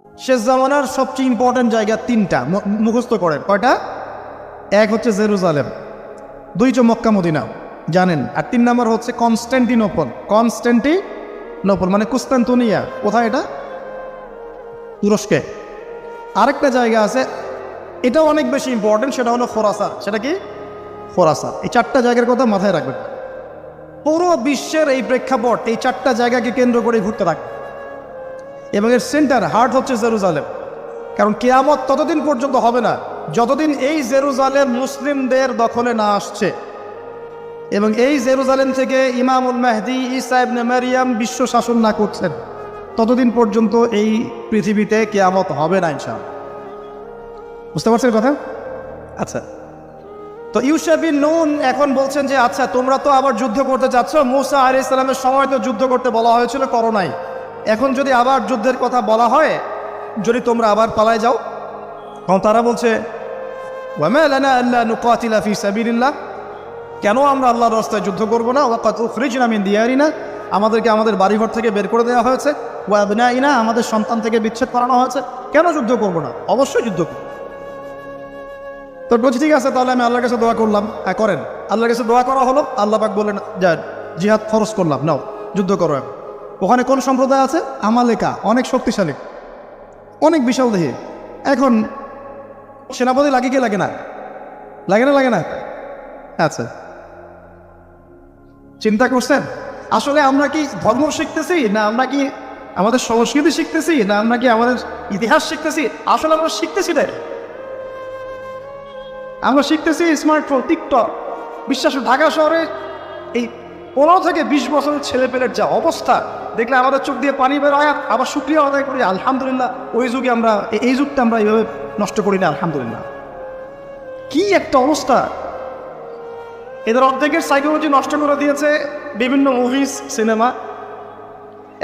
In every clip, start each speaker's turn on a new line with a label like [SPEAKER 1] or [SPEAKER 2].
[SPEAKER 1] শেষ জামানার সবচেয়ে ইম্পর্টেন্ট জায়গা তিনটা, মুখস্থ করেন। কয়টা? এক হচ্ছে জেরুজালেম, দুই হচ্ছে মক্কা মদিনা জানেন, আর তিন নম্বর হচ্ছে কনস্ট্যান্টিনোপল। কনস্ট্যান্টিনোপল মানে কুস্তান্তনিয়া, কোথায় এটা? তুরস্কে। আরেকটা জায়গা আছে, এটাও অনেক বেশি ইম্পর্টেন্ট, সেটা হলো খোরাসান। সেটা কি? খোরাসান। এই চারটা জায়গার কথা মাথায় রাখবেন। পুরো বিশ্বের এই প্রেক্ষাপট এই চারটা জায়গাকে কেন্দ্র করে ঘুরতে থাকে, এবং এর সেন্টার হার্ট হচ্ছে জেরুজালেম। কারণ কিয়ামত ততদিন পর্যন্ত হবে না যতদিন এই জেরুজালেম মুসলিমদের দখলে না আসছে, এবং এই জেরুজালেম থেকে ইমামুল মেহদি ঈসা ইবনে মারিয়াম বিশ্ব শাসন না করছেন, ততদিন পর্যন্ত এই পৃথিবীতে কিয়ামত হবে না ইনশাআল্লাহ। বুঝতে পারছেন কথা? আচ্ছা, তো ইউশা বিন নুন এখন বলছেন যে আচ্ছা তোমরা তো আবার যুদ্ধ করতে যাচ্ছ, মুসা আলাইহিস সালামের সময় তো যুদ্ধ করতে বলা হয়েছিল, করো নাই। এখন যদি আবার যুদ্ধের কথা বলা হয়, যদি তোমরা আবার পালায় যাও, তখন তারা বলছে ওয়ামা লানা আল্লা নুকাতিলা ফি সাবিলিল্লাহ, কেন আমরা আল্লাহর রাস্তায় যুদ্ধ করব না? ওয়াকাদ উখরিজনা মিন দিয়ারিনা, আমাদেরকে আমাদের বাড়িঘর থেকে বের করে দেওয়া হয়েছে, ওয়া আবনাইনা, আমাদের সন্তান থেকে বিচ্ছেদ করানো হয়েছে, কেন যুদ্ধ করব না? অবশ্যই যুদ্ধ করব। তো বলছি ঠিক আছে, তাহলে আমি আল্লাহর কাছে দোয়া করলাম। হ্যাঁ করেন। আল্লাহর কাছে দোয়া করা হলো, আল্লাহ পাক বললেন যান জিহাদ ফরজ করলাম, নাও যুদ্ধ করো। ওখানে কোন সম্প্রদায় আছে? আমালেকা, অনেক শক্তিশালী, অনেক বিশাল দেহে। এখন সেনাপতি লাগে কি লাগে না? লাগে না? লাগে না? আচ্ছা, চিন্তা করছেন আসলে আমরা কি ধর্ম শিখতেছি, না আমরা কি আমাদের সংস্কৃতি শিখতেছি, না আমরা কি আমাদের ইতিহাস শিখতেছি? আসলে আমরা শিখতেছি তাই, আমরা শিখতেছি স্মার্টফোন, টিকটক। বিশ্বাস, ঢাকা শহরে এই 15 থেকে 20 বছরের ছেলেপেলের যা অবস্থা দেখলে আমাদের চোখ দিয়ে পানি বের হয়। আবার শুকরিয়া আদায় করি আলহামদুলিল্লাহ, ওই যুগে আমরা এই যুগটা আমরা এইভাবে নষ্ট করি না, আলহামদুলিল্লাহ। কি একটা অবস্থা! এদের অর্ধেকের সাইকোলজি নষ্ট করে দিয়েছে বিভিন্ন মুভিজ, সিনেমা।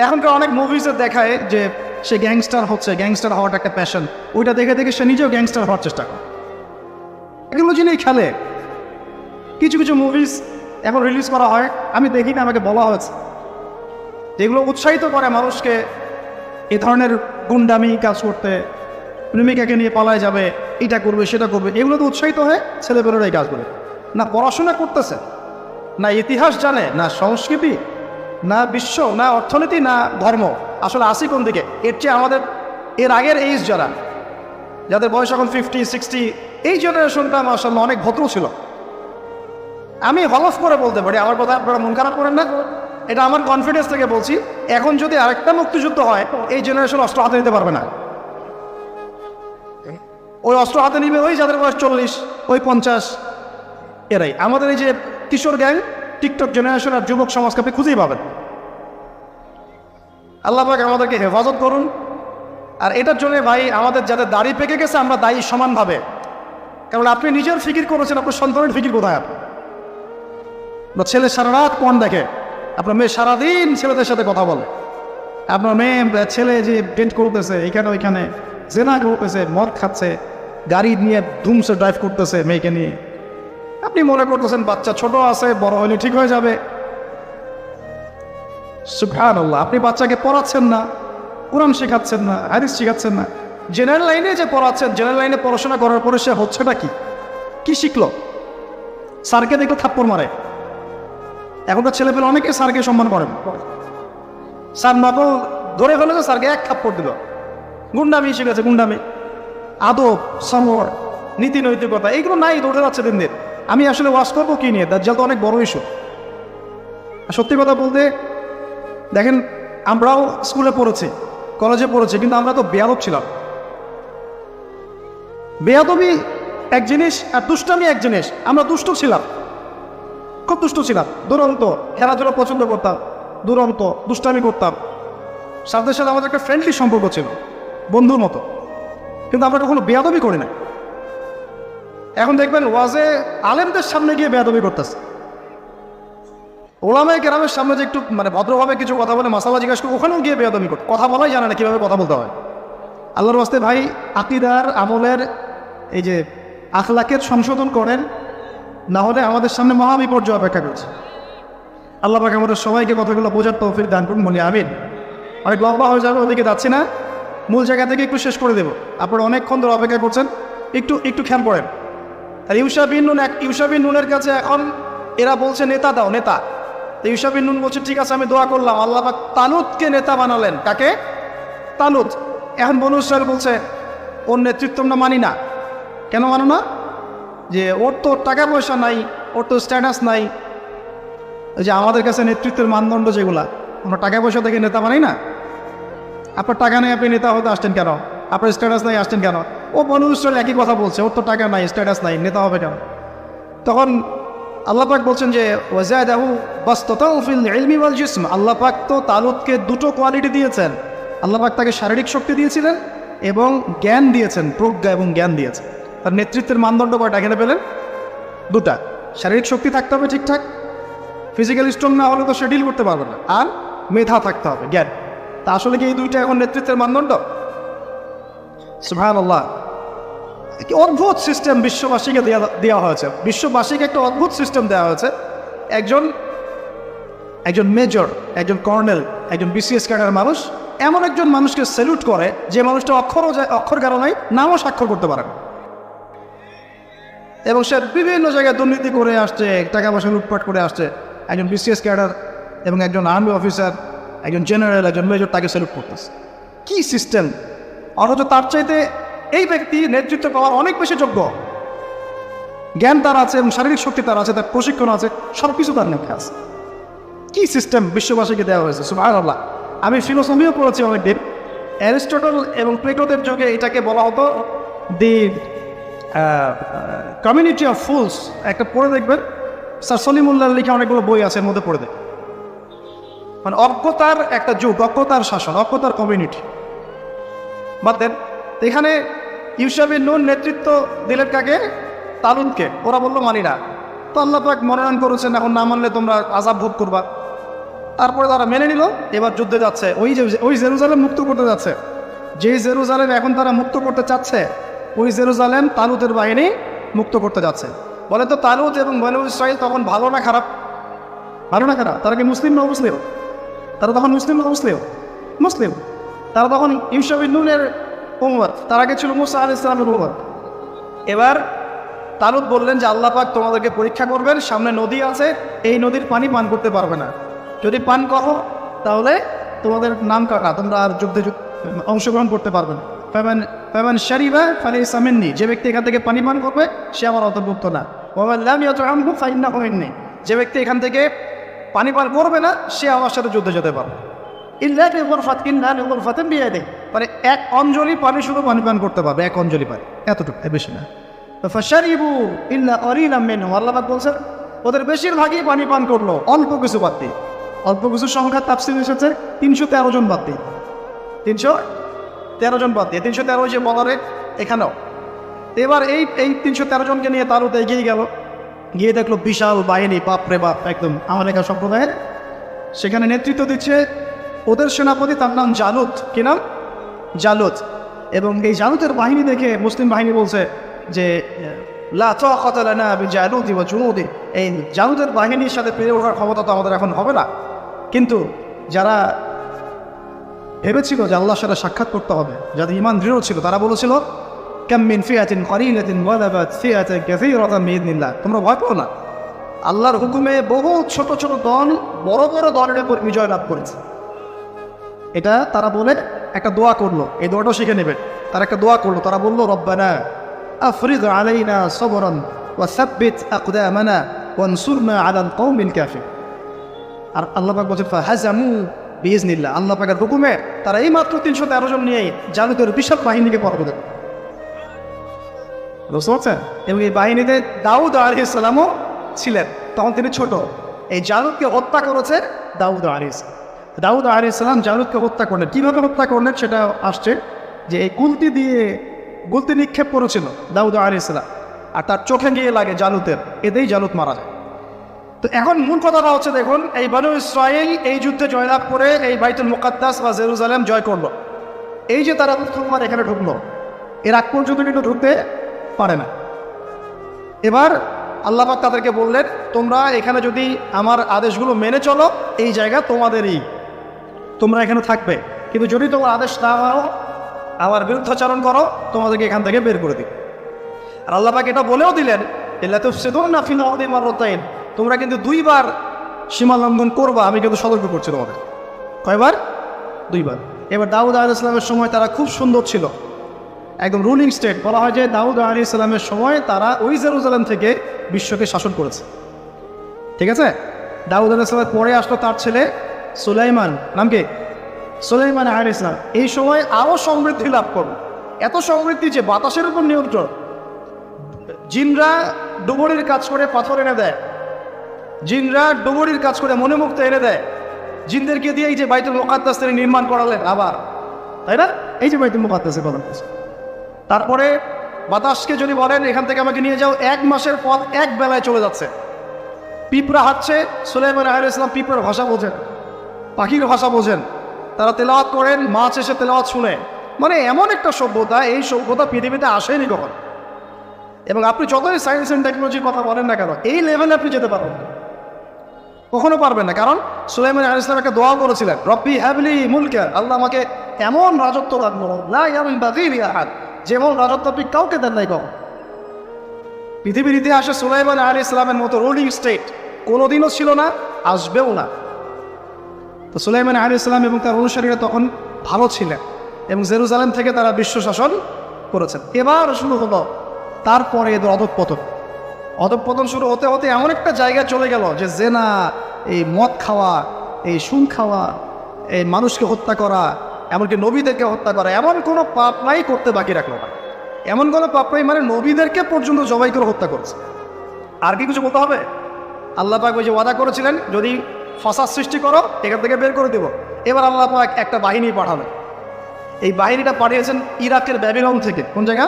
[SPEAKER 1] এখনকার অনেক মুভিজে দেখায় যে সে গ্যাংস্টার হচ্ছে, গ্যাংস্টার হওয়াটা একটা প্যাশন। ওইটা দেখে দেখে সে নিজেও গ্যাংস্টার হওয়ার চেষ্টা করে, এগুলো জিনিস খেলে। কিছু কিছু মুভিজ এখন রিলিজ করা হয়, আমি দেখি না, আমাকে বলা হয়েছে, যেগুলো উৎসাহিত করে মানুষকে এ ধরনের গুন্ডামি কাজ করতে, প্রেমিকাকে নিয়ে পালায় যাবে, এটা করবে সেটা করবে, এগুলো তো উৎসাহিত হয় ছেলেপেলেরা এই কাজগুলো। না পড়াশোনা করতেছে, না ইতিহাস জানে, না সংস্কৃতি, না বিশ্ব, না অর্থনীতি, না ধর্ম। আসলে আসি কোন দিকে? এর চেয়ে আমাদের এর আগের এইজ যাদের বয়স এখন 50-60, এই জেনারেশনটা মাশাআল্লাহ অনেক ভদ্র ছিল। আমি হলফ করে বলতে পারি, আমার কথা আপনারা মন খারাপ করেন না, এটা আমার কনফিডেন্স থেকে বলছি। এখন যদি আরেকটা মুক্তিযুদ্ধ হয়, এই জেনারেশন অস্ত্র হাতে নিতে পারবে না। ওই অস্ত্র হাতে নিবে ওই যাদের বয়স 40, ওই 50, এরাই। আমাদের এই যে কিশোর গ্যাং, টিকটক জেনারেশন আর যুবক সমাজকে আপনি খুঁজেই পাবেন। আল্লাহ পাক আমাদেরকে হেফাজত করুন। আর এটার জন্য ভাই আমাদের যাদের দাড়ি পেকে গেছে আমরা দায়ী সমানভাবে। কারণ আপনি নিজের ফিকির করেছেন, আপনার সন্তানের ফিকির কোথায়? আপনার ছেলে সারা রাত পণ দেখে, আপনার মেয়ে সারাদিন ছেলেদের সাথে কথা বলে, আপনার ছেলে যে ডেন্ট করতেছে এখানে ওইখানে, জেনা করতেছে, মদ খাচ্ছে, গাড়ি নিয়ে ধুমসে ড্রাইভ করতেছে মেয়েকে নিয়ে। আপনি মনে করতেছেন বাচ্চা ছোট আছে, বড় হলে ঠিক হয়ে যাবে। সুবহানাল্লাহ, আপনি বাচ্চাকে পড়াচ্ছেন না, কোরআন শেখাচ্ছেন না, হাদিস শেখাচ্ছেন না। জেনারেল লাইনে যে পড়াচ্ছেন, জেনারেল লাইনে পড়াশোনা করার পরে সে হচ্ছেটা কি? কি শিখলো? স্যারকে দেখলে থাপ্পড় মারে। এখনকার ছেলেপেলে অনেকে স্যারকে সম্মান করেন, স্যার নকল ধরে ফেলেছে, স্যারকে এক থাপ্পড় দিল। গুন্ডামি শিখেছে, গুন্ডামি, আদব, সমর, নীতি নৈতিকতা এইগুলো নাই, দৌড়ে যাচ্ছে দিন দিন। আমি আসলে ওয়াজ করবো কি নিয়ে? দাজ্জাল তো অনেক বড় ইস্যু। সত্যি কথা বলতে দেখেন, আমরাও স্কুলে পড়েছি, কলেজে পড়েছি, কিন্তু আমরা তো বেয়াদব ছিলাম। বেয়াদবি এক জিনিস আর দুষ্টামি এক জিনিস। আমরা দুষ্ট ছিলাম, খুব দুষ্ট ছিলাম, দুরন্ত, খেলাধুলা পছন্দ করতাম, দুরন্ত দুষ্টামি করতাম। সাথে সাথে আমাদের একটা ফ্রেন্ডলি সম্পর্ক ছিল, বন্ধুর মতো, কিন্তু আমরা কখনো বেয়াদবি করি না। এখন দেখবেন ওয়াজে আলেমদের সামনে গিয়ে বেয়াদবি করতেছে, ওলামায়ে কেরামের সামনে যে একটু মানে ভদ্রভাবে কিছু কথা বলে, মাসালা জিজ্ঞাসা করে, ওখানেও গিয়ে বেয়াদবি করতে, কথা বলাই জানে না কীভাবে কথা বলতে হয়। আল্লাহর ওয়াস্তে ভাই আকীদার আমলের এই যে আখলাকের সংশোধন করেন, না হলে আমাদের সামনে মহা বিপর্যয় অপেক্ষা করছে। আল্লাহ পাক আমাদের সবাইকে কথাগুলো বোঝার তৌফিক দান করুন, বলি আমিন। অনেক লম্বা হয়ে যাবে, ওদিকে যাচ্ছি না। মূল জায়গা থেকে একটু শেষ করে দেবো, আপনারা অনেকক্ষণ ধরে অপেক্ষা করছেন, একটু একটু খেয়াল করেন। আর ইউশা বিন নুনের কাছে এখন এরা বলছে নেতা দাও, নেতা। তো ইউশা বিন নুন বলছে ঠিক আছে আমি দোয়া করলাম, আল্লাহ পাক তালুতকে নেতা বানালেন। কাকে? তালুত। এখন বনু ইসরাইল বলছে ওর নেতৃত্ব আমরা মানি না। কেন মানো না? যে ওর তো টাকা পয়সা নাই, ওর তো স্ট্যাটাস নাই। ওই যে আমাদের কাছে নেতৃত্বের মানদণ্ড যেগুলা, আমরা টাকা পয়সা থেকে নেতা মানি না। আপনার টাকা নেই, আপনি নেতা হতে আসছেন কেন? আপনার স্ট্যাটাস নাই, আসছেন কেন? ও বনু ইসরাইল একই কথা বলছে, ওর তো টাকা নাই, স্ট্যাটাস নাই, নেতা হবে কেন? তখন আল্লাহ পাক বলছেন যে ওয়াজাদাহু বাসতাতাউ ফিল ইলমি ওয়াল জিসম। আল্লাহ পাক তো তালুতকে দুটো কোয়ালিটি দিয়েছেন। আল্লাহ পাক তাকে শারীরিক শক্তি দিয়েছিলেন এবং জ্ঞান দিয়েছেন, প্রজ্ঞা এবং জ্ঞান দিয়েছেন। তার নেতৃত্বের মানদণ্ড কয়টা এখানে পেলেন? দুটা। শারীরিক শক্তি থাকতে হবে ঠিকঠাক, ফিজিক্যালি স্ট্রং না হলে তো সে ডিল করতে পারবে না, আর মেধা থাকতে হবে, জ্ঞান। তা আসলে কি এই দুইটা এখন নেতৃত্বের মানদণ্ড? সুবহানাল্লাহ। কি অদ্ভুত সিস্টেম বিশ্ববাসীকে দেওয়া হয়েছে, বিশ্ববাসীকে একটা অদ্ভুত সিস্টেম দেওয়া হয়েছে। একজন মেজর, একজন কর্নেল, একজন বিসিএস ক্যাডার মানুষ এমন একজন মানুষকে স্যালুট করে যে মানুষটা অক্ষর জ্ঞান নাই, নামও স্বাক্ষর করতে পারে না, এবং সে বিভিন্ন জায়গায় দুর্নীতি করে আসছে, টাকা পয়সা লুটপাট করে আসছে। একজন বিসিএস ক্যাডার এবং একজন আর্মি অফিসার, একজন জেনারেল, একজন মেজর তাকে স্যালুট করতেছে। কি সিস্টেম! অথচ তার চাইতে এই ব্যক্তি নেতৃত্ব পাওয়ার অনেক বেশি যোগ্য। জ্ঞান তার আছে এবং শারীরিক শক্তি তার আছে, তার প্রশিক্ষণ আছে, সব কিছু তার মধ্যে আছে। কি সিস্টেম বিশ্ববাসীকে দেওয়া হয়েছে! সুবহানাল্লাহ। আমি ফিলোসফিও পড়েছি অনেকদিন। অ্যারিস্টটল এবং প্লেটোদের যুগে এটাকে বলা হতো দি কমিউনিটি অফ ফুলস। একটা পড়ে দেখবেন, স্যার সলিমুল্লাহ লিখে অনেকগুলো বই আছে, এর মধ্যে পড়ে দেখবেন। মানে অজ্ঞতার একটা যুগ, অজ্ঞতার শাসন, অজ্ঞতার কমিউনিটি। বাদ দেন, এখানে ইউশা বিন নুন নেতৃত্ব দিলেন কাকে? তালুতকে। ওরা বললো মানি না। তো আল্লাহ পাক মনোনয়ন করেছেন, এখন না মানলে তোমরা আযাব ভোগ করবা। তারপরে তারা মেনে নিল, এবার যুদ্ধে যাচ্ছে। ওই জেরুজালেম মুক্ত করতে যাচ্ছে। যেই জেরুজালেম এখন তারা মুক্ত করতে চাচ্ছে, ওই জেরুজালেম তালুতের বাহিনী মুক্ত করতে যাচ্ছে। বলে তো তালুত এবং বনু ইসরাইল তখন ভালো না খারাপ? ভালো না খারাপ? তারা কি মুসলিম না মুসলিম? তারা তখন মুসলিম না মুসলিম? মুসলিম। তারা তখন ইউশা বিন নুনের উম্মত, তার আগে ছিল মুসা আলাইহিস সালামের উম্মত। এবার তালুত বললেন যে আল্লাহ পাক তোমাদেরকে পরীক্ষা করবেন, সামনে নদী আছে, এই নদীর পানি পান করতে পারবে না। যদি পান করো তাহলে তোমাদের নাম কাটা, তোমরা আর যুদ্ধে অংশগ্রহণ করতে পারবে না। ফামান শারিবা ফালাইসা মিন্নি, যে ব্যক্তি এখান থেকে পানি পান করবে সে আমার অন্তর্ভুক্ত না। ওয়ামান লাম ইয়াতআমহু ফাইন্নাহু মিন্নি, যে ব্যক্তি এখান থেকে পানি পান করবে না সে আমার সাথে যুদ্ধে যেতে পারবে। ইল্লা বিগুরফাতিন লা বিগুরফাতিন বিয়াদি, মানে এক অঞ্জলি পানি শুধু পানি পান করতে পারবে, এক অঞ্জলি পানি, এতটুকু, বেশি না। ফাশারিবু ইল্লা ক্বালিলাম মিনহু, আল্লাহ পাক বলছেন ওদের বেশিরভাগই পানি পান করলো, অল্প কিছু বাদ দিয়ে। অল্প কিছু সংখ্যা তাফসীর এসেছে 313 জন বাদ দিয়ে, 313 জন বাদ দিয়ে, 313 যে বলারে এখানেও। এবার এই 313 জনকে নিয়ে তালুত এগিয়ে গেল, গিয়ে দেখলো বিশাল বাহিনী, বাপরে বাপ, একদম আমালেকা সম্প্রদায়ের। সেখানে নেতৃত্ব দিচ্ছে ওদের সেনাপতি, তার নাম জালুত। কি নাম? জালুত। এবং এই জালুতের বাহিনী দেখে মুসলিম বাহিনী বলছে যে লা তাকাতা লানা বিজালুতি ওয়া জুনুদি, এই জালুতের বাহিনীর সাথে পেরে ওঠার ক্ষমতা তো আমাদের এখন হবে না। কিন্তু যারা ভেবেছিল যে আল্লাহর সাথে সাক্ষাৎ করতে হবে, যাদের ঈমান দৃঢ় ছিল, তারা বলেছিল কাম মিন ফিয়াতিন ক্বালিলাতিন গালাবাত ফিয়াতান কাসীরাতান বিইذنিল্লাহ, তোমরা ভয় পাও না, আল্লাহর হুকুমে বহু ছোট ছোট দল বড় বড় দলের উপর বিজয় লাভ করেছে। এটা তারা বলে একটা দোয়া করলো, এই দোয়াটাও শিখে নেবে। তারা একটা দোয়া করলো, তারা বললো রব্বানা আফরিগ আলাইনা সবরান ওয়া সাব্বিত আকদামানা ওয়ানসুরনা আলাল কওমিল কাফির। আর আল্লাহ পাক বলেন ফাহাজামু বিইذনিল্লাহ, আল্লাহ পাকের হুকুমে তারা এই মাত্র 313 জন নিয়ে জালুতের বিশাল বাহিনীকে পরাজিত করে। বুঝতে পারছেন? এবং এই বাহিনীতে দাউদ আলাইহিস সালামও ছিলেন, তখন তিনি ছোট। এই জালুতকে হত্যা করেছে দাউদ আলাইহিস সালাম। দাউদ আলাইহিস সালাম জালুতকে হত্যা করলেন। কীভাবে হত্যা করলেন সেটা আসছে, যে এই গুলতি নিক্ষেপ করেছিল দাউদ আলাইহিস সালাম, আর তার চোখে গিয়ে লাগে জালুতের, এতেই জালুত মারা যায়। তো এখন মূল কথাটা হচ্ছে, দেখুন এই বনু ইসরাইল এই যুদ্ধে জয়লাভ করে এই বাইতুল মুকাদ্দাস বা জেরুজালেম জয় করলো। এই যে তারা প্রথমবার এখানে ঢুকলো, এর আগ পর্যন্ত কিন্তু ঢুকতে পারে না। এবার আল্লাহ পাক তাদেরকে বললেন তোমরা এখানে যদি আমার আদেশগুলো মেনে চলো, এই জায়গা তোমাদেরই, তোমরা এখানে থাকবে। কিন্তু যদি তোমরা আদেশ না মানো আমার বিরুদ্ধাচরণ করো, তোমাদেরকে এখান থেকে বের করে দিই। আর আল্লাহ পাক এটা বলেও দিলেন, তোমরা কিন্তু 2 বার সীমা লঙ্ঘন করবা, আমি কিন্তু সতর্ক করছি তোমাদের। কয়বার? 2 বার। এবার দাউদ আলাইহিস সালামের সময় তারা খুব সুন্দর ছিল, একদম রুলিং স্টেট। বলা হয় যে দাউদ আলাইহিস সালামের সময় তারা ওই জেরুজালেম থেকে বিশ্বকে শাসন করেছে। ঠিক আছে? দাউদ আলাইহিস সালামের পরে আসলো তার ছেলে সুলাইমান, নাম কি? সুলাইমান আলাইহিস সালাম। এই সময় আরও সমৃদ্ধি লাভ করল, এত সমৃদ্ধি যে বাতাসের উপর নিয়ন্ত্রণ। জিনরা ডুবুরির কাজ করে পাথর এনে দেয়, জিনরা ডুবুরির কাজ করে মনে মুক্ত এনে দেয়। জিনদেরকে দিয়ে এই যে বাইতুল মুকাদ্দাস তিনি নির্মাণ করালেন আবার, তাই না? এই যে বাইতুল মুকাদ্দাসের কথা বলছে। তারপরে বাতাসকে যদি বলেন এখান থেকে আমাকে নিয়ে যাও, 1 মাসের পথ 1 বেলায় চলে যাচ্ছে। পিঁপড়া হাঁটছে, সুলাইমান আলাইহিস সালাম পিঁপড়ার ভাষা বোঝেন, পাখির ভাষা বোঝেন, তারা তেলাওয়াত করেন, মাছ এসে তেলাওয়াত শুনে। মানে এমন একটা সভ্যতা, এই সভ্যতা পৃথিবীতে আসেনি কখন। এবং আপনি যতই সায়েন্স অ্যান্ড টেকনোলজির কথা বলেন না কেন, এই লেভেলে আপনি যেতে পারবেন না, কখনো পারবেন না। কারণ সুলাইমান আলাইহিস সালাম একটা দোয়া করেছিলেন, রব্বি হাবলি মুলকা, আল্লাহ আমাকে এমন রাজত্ব দান করো, লা ইয়ানবাগি লিআহাদ, যেমন রাজত্ব আপনি কাউকে দেন নাই কখন। পৃথিবীর ইতিহাসে সুলাইমান আলাইহিস সালামের মতো রুলিং স্টেট কোনোদিনও ছিল না, আসবেও না। তো সুলাইমান আলাইহিস সালাম এবং তার অনুসারীরা তখন ভালো ছিলেন এবং জেরুজালেম থেকে তারা বিশ্ব শাসন করেছেন। এবার শুরু হলো তারপরে এদের অধঃপতন শুরু হতে হতে এমন একটা জায়গায় চলে গেল যে জেনা, এই মদ খাওয়া, এই সুদ খাওয়া, এই মানুষকে হত্যা করা, এমনকি নবীদেরকে হত্যা করা, এমন কোনো পাপ নাই করতে বাকি রাখলো না। এমন কোনো পাপ নাই মানে নবীদেরকে পর্যন্ত জবাই করে হত্যা করেছে। আর কি কিছু বলতে হবে? আল্লাহ পাক ওই যে ওয়াদা করেছিলেন, যদি ফাসাদ সৃষ্টি করো এখান থেকে বের করে দেব। এবার আল্লাহ পাক একটা বাহিনী পাঠাবেন। এই বাহিনীটা পাঠিয়েছেন ইরাকের ব্যাবিলন থেকে। কোন জায়গা?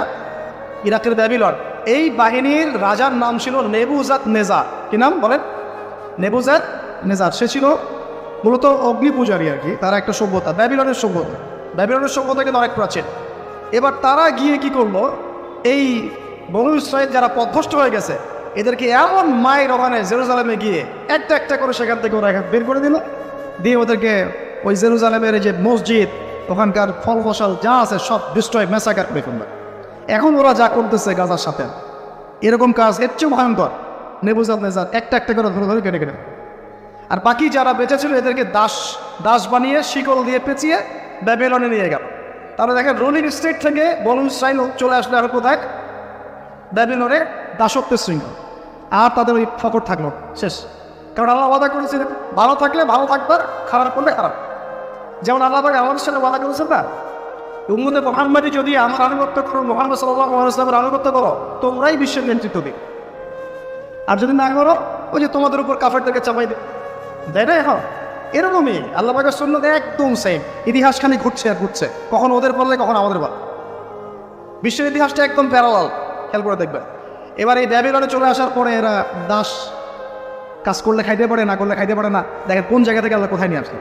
[SPEAKER 1] ইরাকের ব্যাবিলন। এই বাহিনীর রাজার নাম ছিল নেবুজাত নেজার। কি নাম বলেন? নেবুজাত নেজার। সে ছিল মূলত অগ্নি পূজারী আর কি। তারা একটা সভ্যতা, ব্যাবিলনের সভ্যতা। ব্যাবিলনের সভ্যতা কিন্তু অনেক প্রাচীন। এবার তারা গিয়ে কি করলো, এই বনু ইসরাইল যারা পথভ্রষ্ট হয়ে গেছে এদেরকে এমন মায়ের ওখানে জেরুজালেমে গিয়ে একটা একটা করে সেখান থেকে ওরা বের করে দিল, দিয়ে ওদেরকে ওই জেরুজালেমের যে মসজিদ, ওখানকার ফল ফসল যা আছে সব ডিস্ট্রয়, ম্যাসাকার করে ফেলল। এখন ওরা যা করতেছে গাজার সাথে, এরকম কাজ এর চেয়েও ভয়ঙ্কর। নেবুজাত নেজার একটা একটা করে ধরে ধরে কেটে কেটে, আর বাকি যারা বেঁচে ছিল এদেরকে দাস বানিয়ে শিকল দিয়ে পেঁচিয়ে ব্যাবিলনে নিয়ে গেল। তাহলে দেখেন রুলিং স্টেট থেকে বনু ইসরাইল চলে আসলে আর কোথায়? ব্যাবিলনে দাসত্বের শৃঙ্খল। আর তাদের ওই ফকর থাকলো, শেষ। কারণ আল্লাহ ওয়াদা করেছিলেন ভালো থাকলে ভালো থাকবার, খারাপ করলে খারাপ। যেমন আল্লাহ পাক আমাদের সাথে ওয়াদা করেছেন না, উম্মতে মুহাম্মাদি যদি আমার আনুগত্য করো, মুহাম্মদ সাল্লাল্লাহু আলাইহি ওয়াসাল্লামের আনুগত্য করো, তোমরাই বিশ্বের নেতৃত্ব দিবে। আর যদি না করো, ওই যে তোমাদের উপর কাফেরদেরকে চাপাই দেয় না। এখন এরকমই আল্লাহ পাকের সুন্নাত একদম সেম। ইতিহাস খানি ঘুরছে আর ঘুরছে, কখন ওদের পাল্লে কখন আমাদের পাল্লে। বিশ্বের ইতিহাসটা একদম প্যারালাল, খেয়াল করে দেখবে। এবার এই ব্যাবিলনে চলে আসার পরে এরা দাস, কাজ করলে খাইতে পারে, না করলে খাইতে পারে না। দেখেন কোন জায়গা থেকে আল্লাহ কোথায় নিয়ে আসলো।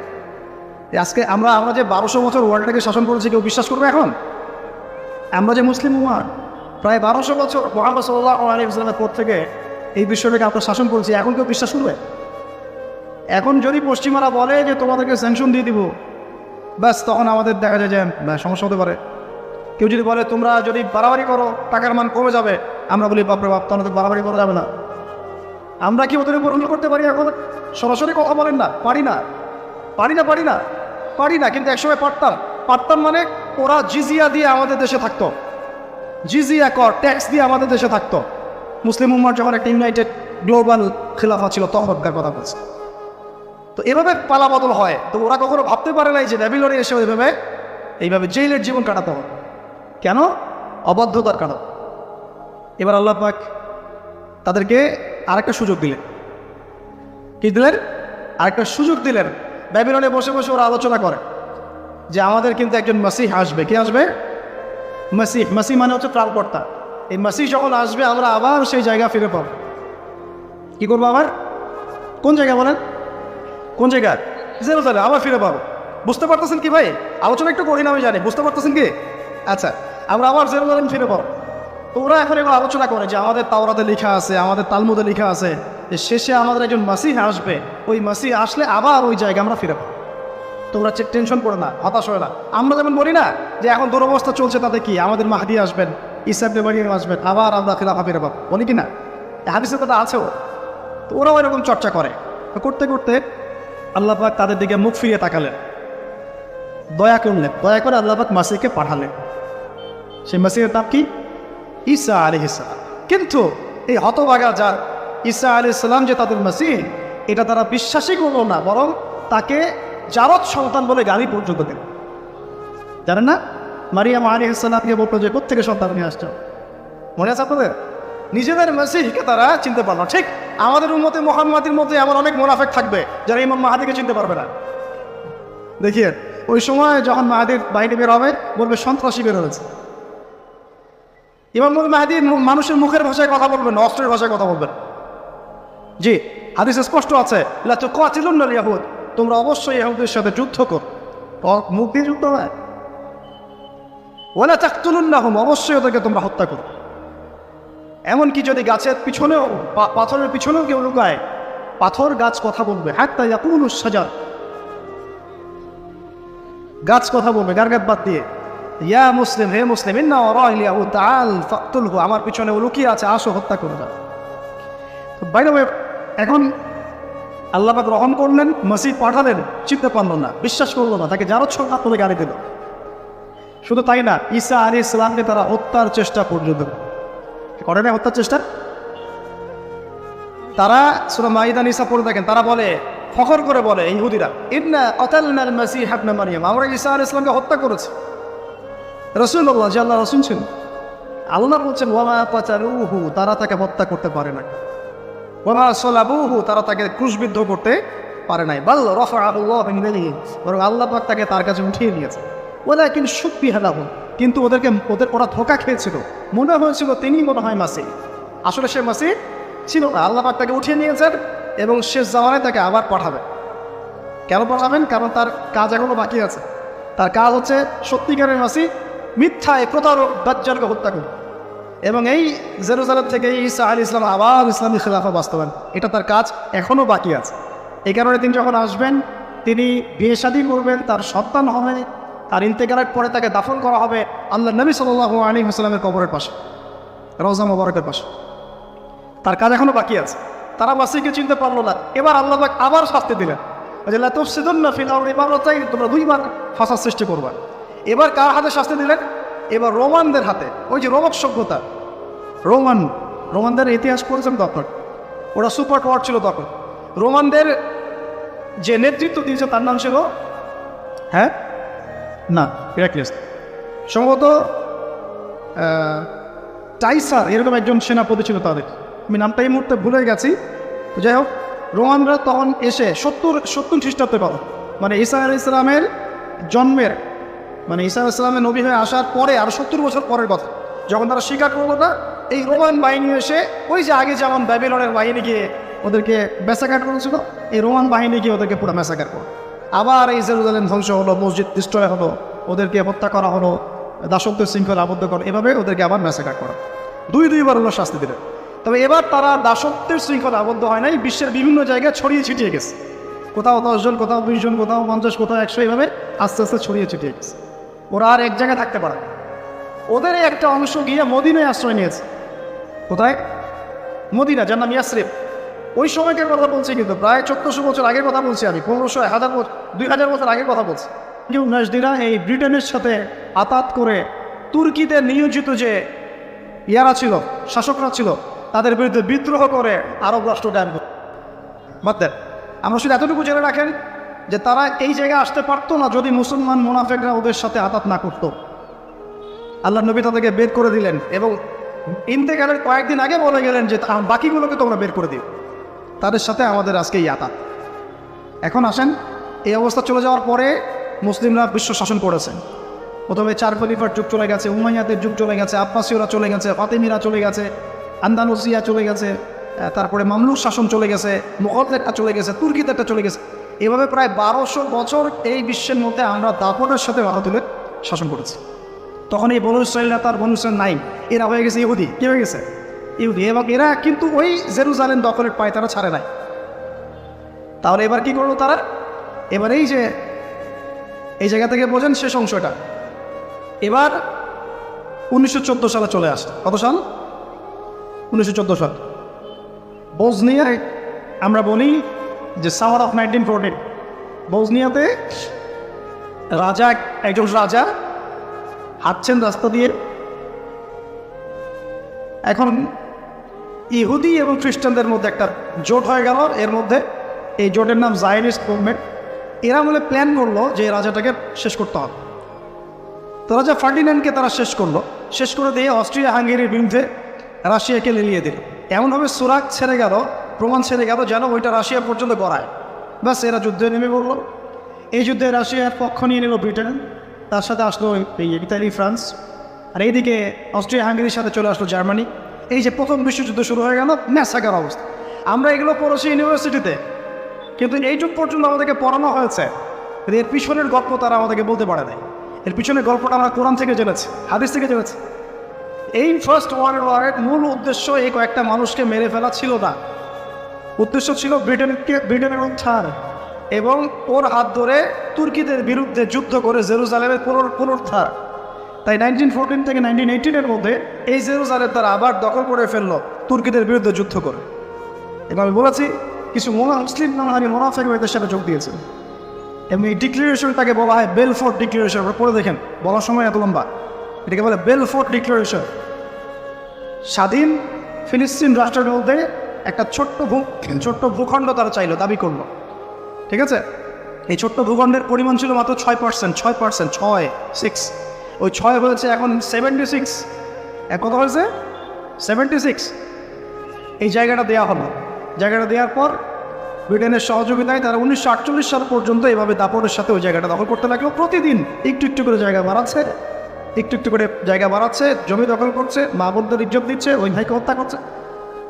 [SPEAKER 1] আজকে আমরা যে 1200 বছর ওয়ার্ল্ডটাকে শাসন করেছি, কেউ বিশ্বাস করবে এখন? আমরা যে মুসলিম উম্মাহ প্রায় 1200 বছর মুহাম্মদ সাল্লাল্লাহু আলাইহি ওয়াসাল্লামের পর থেকে এই বিশ্বটাকে আমরা শাসন করেছি, এখন কেউ বিশ্বাস করবে? এখন যদি পশ্চিমারা বলে যে তোমাদেরকে স্যাংশন দিয়ে দিব, ব্যাস তখন আমাদের দেখা যায় যে সমস্যা হতে পারে। কেউ যদি বলে তোমরা যদি বাড়াবাড়ি করো টাকার মান কমে যাবে, আমরা বলি বাপরে বাপ, তাহলে তো বাড়াবাড়ি করা যাবে না। আমরা কি ওদের উপর করতে পারি? এখন সরাসরি কথা বলেন না, পারি না, কিন্তু একসময় পারতাম। মানে ওরা জিজিয়া দিয়ে আমাদের দেশে থাকতো, জিজিয়া কর, ট্যাক্স দিয়ে আমাদের দেশে থাকতো। মুসলিম উম্মার যখন একটা ইউনাইটেড গ্লোবাল খিলাফা ছিল তখনকার কথা বলছে। তো এভাবে পালাবদল হয়। তো ওরা কখনো ভাবতে পারে নাই যে ব্যাবিলনে এসে এইভাবে জেলের জীবন কাটাতে হবে। কেন? অবাধ্যতার কারণ। এবার আল্লাহ পাক তাদেরকে আরেকটা সুযোগ দিলেন। কি দিলেন? আরেকটা সুযোগ দিলেন। ব্যাবিলনে বসে বসে ওরা আলোচনা করে যে আমাদের কিন্তু একজন মাসিহ আসবে। কে আসবে? মাসিহ মানে হচ্ছে ত্রাণকর্তা। এই মাসিহ যখন আসবে আমরা আবার সেই জায়গা ফিরে পাবো। কি করবো আবার? কোন জায়গা বলেন? কোন জায়গা? জেরুজালেম আবার ফিরে পাবো। বুঝতে পারতেছেন কি ভাই? আলোচনা একটু করি না, আমি জানি। বুঝতে পারতেছেন কি? আচ্ছা, আমরা আবার জেরুজালেম ফিরে পাবো। তো ওরা এখন এগুলো আলোচনা করে যে আমাদের তাওরাতে লেখা আছে, আমাদের তালমুদে লেখা আছে যে শেষে আমাদের একজন মাসিহ আসবে, ওই মাসিহ আসলে আবার ওই জায়গা আমরা ফিরে পাবো। তোমরা টেনশন করো না, হতাশ হয় না। আমরা যেমন বলি না যে এখন দুরবস্থা চলছে, তাতে কি আমাদের মাহদি আসবেন, ঈসা ইবনে মারইয়াম আসবেন, আবার আমরা খিলাফা ফিরে পাবো, বলি কি না? হাদিসে কথা আছেও। তো ওরাও এরকম চর্চা করে। করতে করতে আল্লাহ পাক তাদের দিকে মুখ ফিরিয়ে তাকালেন, দয়া করলেন, দয়া করে আল্লাহ পাক মাসিহকে পাঠালেন। সেই মাসিহের নাম কি? ঈসা আলাইহিস সালাম। কিন্তু এই হতভাগা যা ঈসা আলাইহিস সালাম যে তাদের মাসিহ, এটা তারা বিশ্বাসই করলো না, বরং তাকে জারদ সন্তান বলে গালি পর্যন্ত দেন। জানেন না, মারিয়াম আলাইহিস সালামকে বলতো যে কোত্থেকে সন্তান নিয়ে আসছো, মনে আছে আপনাদের? নিজেদের মাসিহকে তারা চিনতে পারল। ঠিক আমাদের উম্মতে মুহাম্মাদের মধ্যে এমন অনেক মুনাফিক থাকবে যারা ইমাম মাহাদিকে চিনতে পারবে না। দেখিয়ে ওই সময় যখন মাহাদির বাহিনী বের হবে, বলবে সন্ত্রাসী বের হয়েছে। ইমাম মাহাদি মানুষের মুখের ভাষায় কথা বলবেন, অস্ত্রের ভাষায় কথা বলবেন। জি, হাদিসে স্পষ্ট আছে, লা তুকাতিলুনাল ইয়াহুদ, তোমরা অবশ্যই ইহুদের সাথে যুদ্ধ করো। মুখ দিয়ে যুদ্ধ হয়। ওয়ালা তাকতুলুন্নাহুম, অবশ্যই ওদেরকে তোমরা হত্যা করো। এমনকি যদি গাছের পিছনেও, পাথরের পিছনেও কেউ লুকায়, পাথর গাছ কথা বলবে। হাত্তা ইয়াকুলুস শাজার, গাছ কথা বলবে গারগাত বাদ দিয়ে, ইয়া মুসলিম, হে মুসলিম, ইন্না ওয়ারাইল ইয়াহুদ তাআল ফাকতুলহু, আমার পিছনে ও লুকিয়ে আছে, আসো হত্যা করে দাও। তো বাইরে এখন আল্লাহ পাক রহম করলেন, মসজিদ পাঠালেন, চিনতে পারল না, বিশ্বাস করলো না, তাকে জারদ সন্তান বলে গালি দিল। শুধু তাই না, ঈসা আলাইহিস সালামকে তারা হত্যার চেষ্টা পর্যন্ত করে না। হত্যার চেষ্টা তারা সূরা মাইদা নিসা পড়ে দেখেন, তারা বলে, ফখর করে বলে ইহুদিরা, ইন্না কাতালনাল মাসিহ ইবনে মারইয়াম, আমরা ঈসা আলাইহিস সালামকে হত্যা করেছি। রাসূলুল্লাহ যে আল্লাহর রাসূল ছিলেন, আল্লাহ বলছেন ওয়ামা কাতালুহু, তারা তাকে হত্যা করতে পারে না। ওয়ামা সালাবুহু, তারা তাকে ক্রুশবিদ্ধ করতে পারে নাই। বাল রাফাআহুল্লাহু ইলাইহি, বরং আল্লাহ পাক তাকে তার কাছে উঠিয়ে নিয়েছে। ওয়ালাকিন শুববিহা লাহুম, কিন্তু ওরা ধোঁকা খেয়েছিল, মনে হয়েছিল তিনি মনে হয় মাসিহ, আসলে সে মাসিহ ছিল না। আল্লাহ পাক তাকে উঠিয়ে নিয়েছেন এবং শেষ জামানায় তাকে আবার পাঠাবেন। কেন পাঠাবেন? কারণ তার কাজ এখনো বাকি আছে। তার কাজ হচ্ছে সত্যিকারের মাসিহ মিথ্যায় প্রতারক দাজ্জালকে হত্যা করে, এবং এই জেরুজালেম থেকে ঈসা আলাইহিস সালাম আবার ইসলামী খিলাফা বাস্তবায়ন, এটা তার কাজ এখনও বাকি আছে। এই কারণে তিনি যখন আসবেন, তিনি বিয়ে শাদী করবেন, তার সন্তান হবে, তার ইন্তেকালের পরে তাকে দাফন করা হবে আল্লাহর নবী সাল্লাল্লাহু আলাইহি ওয়াসাল্লামের কবরের পাশে, রওজা মোবারকের পাশে। তার কাজ এখনো বাকি আছে। তারা মাসিহকে চিনতে পারলো না। এবার আল্লাহ পাক আবার শাস্তি দিলেন, লা তুফসিদুন্না ফিল আরদি মাররাতাইন, তোমরা দুইবার ফাসাদ সৃষ্টি করবা। এবার কার হাতে শাস্তি দিলেন? এবার রোমানদের হাতে। ওই যে রোমক সভ্যতা, রোমানদের ইতিহাস পড়েছেন তখন, ওরা সুপার পাওয়ার ছিল তখন। রোমানদের যে নেতৃত্ব দিয়েছে তার নাম ছিল হিরাক্লিয়াস, সম্ভবত টাইসার, এরকম একজন সেনাপতি ছিল তাদের, আমি নামটা এই মুহূর্তে ভুলে গেছি। যাই হোক, রোমানরা তখন এসে 70 খ্রিস্টাব্দে পাবে, মানে ঈসা আলাইহিস সালামের জন্মের, মানে ঈসা আলাইহিস সালামের নবী হয়ে আসার পরে আরও 70 বছর পরের কথা, যখন তারা স্বীকার করলো না, এই রোমান বাহিনী এসে, ওই যে আগে যেমন ব্যাবিলনের বাহিনী গিয়ে ওদেরকে ম্যাসাকার করেছিল, এই রোমান বাহিনী গিয়ে ওদেরকে পুরো ম্যাসাকার করো। আবার এই জেরুজালেম ধ্বংস হলো, মসজিদ ডিস্ট্রয় হলো, ওদেরকে হত্যা করা হলো, দাসত্বের শৃঙ্খলা আবদ্ধ করো, এভাবে ওদেরকে আবার ম্যাসাকার করা। দুইবার হলো শাস্তি দিলেন। তবে এবার তারা দাসত্বের শৃঙ্খলা আবদ্ধ হয় নাই, বিশ্বের বিভিন্ন জায়গায় ছড়িয়ে ছিটিয়ে গেছে। কোথাও 10 জন, কোথাও 20 জন, কোথাও 50, কোথাও 100, এইভাবে আস্তে আস্তে ছড়িয়ে ছিটিয়ে গেছে। ওরা আর এক জায়গায় থাকতে পারে। ওদের একটা অংশ গিয়ে মদিনায় আশ্রয় নিয়েছে। কোথায়? মদিনা, যার নাম ইয়াসরিব। ওই সময়কার কথা বলছি, কিন্তু প্রায় 1400 বছর আগের কথা বলছি আমি, 1500, 1000 বছর, 2000 বছর আগের কথা বলছি। কেউ নাজদিরা এই ব্রিটেনের সাথে আতাত করে তুর্কিদের নিয়োজিত যে ইয়ারা ছিল, শাসকরা ছিল, তাদের বিরুদ্ধে বিদ্রোহ করে আরব রাষ্ট্র কায়েম করে। বাদ, আমরা শুধু এতটুকু জেনে রাখেন যে তারা এই জায়গায় আসতে পারতো না যদি মুসলমান মুনাফিকরা ওদের সাথে আতাত না করতো। আল্লাহ নবী তাদেরকে বের করে দিলেন, এবং ইন্তেকালের কয়েকদিন আগে বলে গেলেন যে বাকিগুলোকে তোমরা বের করে দিও, তাদের সাথে আমাদের আজকে এই আতাত। এখন আসেন, এই অবস্থা চলে যাওয়ার পরে মুসলিমরা বিশ্ব শাসন করেছে। প্রথমে 4 খলিফার যুগ চলে গেছে, উমাইয়াদের যুগ চলে গেছে, আব্বাসীয়রা চলে গেছে, ফাতেমিরা চলে গেছে, আন্দালুসিয়া চলে গেছে, তারপরে মামলুক শাসন চলে গেছে, মুঘলদেরটা চলে গেছে, তুর্কিদেরটা চলে গেছে। এভাবে প্রায় 1200 বছর এই বিশ্বের মধ্যে আমরা দাপটের সাথে মাথা তুলে শাসন করেছি। তখন এই বনু ইসরাঈল তার বনু ইসরাঈল নাই, এরা হয়ে গেছে ইহুদি। কি হয়ে গেছে? ইহুদি। এবং এরা কিন্তু ওই জেরুজালেম দখলের পায় তারা ছাড়ে নাই। তাহলে এবার কি করলো তারা? এবার এই যে এই জায়গা থেকে বোঝেন শেষ অংশটা। এবার 1914 সালে চলে আসে। কত সাল? 1914 সাল। বসনিয়ায় আমরা বলি যে সামার অফ 1914। বসনিয়াতে একজন রাজা হাঁটছেন রাস্তা দিয়ে। এখন ইহুদি এবং খ্রিস্টানদের মধ্যে একটা জোট হয়ে গেল। এর মধ্যে এই জোটের নাম জায়নিস্ট মুভমেন্ট। এরা বলে প্ল্যান করলো যে রাজাটাকে শেষ করতে হবে। তো রাজা ফার্ডিন্যান্ডকে তারা শেষ করে দিয়ে অস্ট্রিয়া হাঙ্গেরির বিরুদ্ধে রাশিয়াকে লেলিয়ে দিল। এমনভাবে সুরাগ ছেড়ে গেল, প্রমাণ ছেড়ে গেল যেন ওইটা রাশিয়া পর্যন্ত গড়ায়। ব্যাস এরা যুদ্ধে নেমে পড়লো। এই যুদ্ধে রাশিয়ার পক্ষ নিয়ে নিল ব্রিটেন, তার সাথে আসলো ইতালি, ফ্রান্স, আর এইদিকে অস্ট্রিয়া হাঙ্গেরির সাথে চলে আসলো জার্মানি। এই যে প্রথম বিশ্বযুদ্ধ শুরু হয়ে গেল, ম্যাসাকার অবস্থা। আমরা এগুলো পড়েছি ইউনিভার্সিটিতে, কিন্তু এইটুক পর্যন্ত আমাদেরকে পড়ানো হয়েছে। এর পিছনের গল্প তারা আমাদেরকে বলতে পারে নাই। এর পিছনের গল্পটা আমরা কোরআন থেকে জেনেছি, হাদিস থেকে জেনেছি। এই ফার্স্ট ওয়ার্ল্ড ওয়ারের মূল উদ্দেশ্য এই কয়েকটা মানুষকে মেরে ফেলা ছিল না। উদ্দেশ্য ছিল ব্রিটেনের উত্থান এবং ওর হাত ধরে তুর্কিদের বিরুদ্ধে যুদ্ধ করে জেরুজালেমের পুনরুদ্ধার। তাই 1914 থেকে 1918-এর মধ্যে এই জেরুজালেম তারা আবার দখল করে ফেললো তুর্কিদের বিরুদ্ধে যুদ্ধ করে। এবং আমি বলেছি কিছু মুসলিম মোনাফেক এদের সাথে যোগ দিয়েছে। এবং এই ডিক্লারেশনটাকে বলা হয় বেলফোর্ট ডিক্লারেশন। পড়ে দেখেন, বলার সময় এত লম্বা। এটাকে বলে বেলফোর্ট ডিক্লারেশন। স্বাধীন ফিলিস্তিন রাষ্ট্রের মধ্যে একটা ছোট্ট ভূখণ্ড তারা চাইলো, দাবি করলো। ঠিক আছে, এই ছোট্ট ভূখণ্ডের পরিমাণ ছিল মাত্র 6%। ওই 6 হয়েছে এখন 76। কত হয়েছে? 76। এই জায়গাটা দেওয়া হলো। জায়গাটা দেওয়ার পর ব্রিটেনের সহযোগিতায় তারা 1948 সাল পর্যন্ত এভাবে দাপটের সাথে ওই জায়গাটা দখল করতে লাগলো। প্রতিদিন একটু করে জায়গা বাড়াচ্ছে, জমি দখল করছে, মা বোনদের ইজ্জত দিচ্ছে, ওই ভাইকে হত্যা করছে।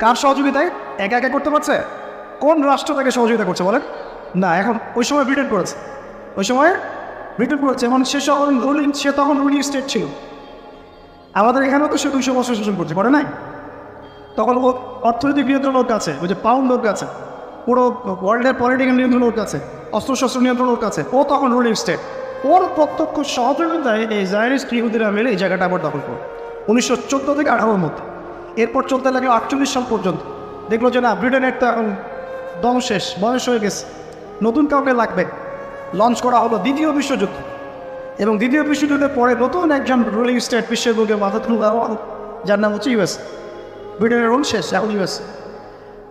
[SPEAKER 1] কার সহযোগিতায়? একা করতে পারছে? কোন রাষ্ট্র তাকে সহযোগিতা করছে বলেন? না, এখন ওই সময় ব্রিটেন করেছে। এমন সে তখন রুলিং স্টেট ছিল। আমাদের এখানেও তো সে 200 বছর শাসন করছে, করে নাই? তখন ও অর্থনৈতিক নিয়ন্ত্রণ ওর কাছে, ওই যে পাউন্ড ওর কাছে, পুরো ওয়ার্ল্ডের পলিটিক্যাল নিয়ন্ত্রণ ওর কাছে, অস্ত্রশস্ত্র নিয়ন্ত্রণ ওর কাছে। ও তখন রুলিং স্টেট। ওর প্রত্যক্ষ সহযোগিতায় এই জায়নিস্ট ইহুদিরা মিলে এই জায়গাটা আবার দখল করে 1914 থেকে 18-এর মধ্যে। এরপর চলতে লাগলো 48 সাল পর্যন্ত। দেখলো যে না, ব্রিটেনের তো এখন দম শেষ, বয়স হয়ে গেছে, নতুন কাউকে লাগবে। লঞ্চ করা হলো দ্বিতীয় বিশ্বযুদ্ধ। এবং দ্বিতীয় বিশ্বযুদ্ধের পরে নতুন একজন রুলিং স্টেট বিশ্বের বুকে মাথা তুলে দেওয়া, যার নাম হচ্ছে ইউএস। ব্রিটেনের রুল শেষ, এখন ইউএস।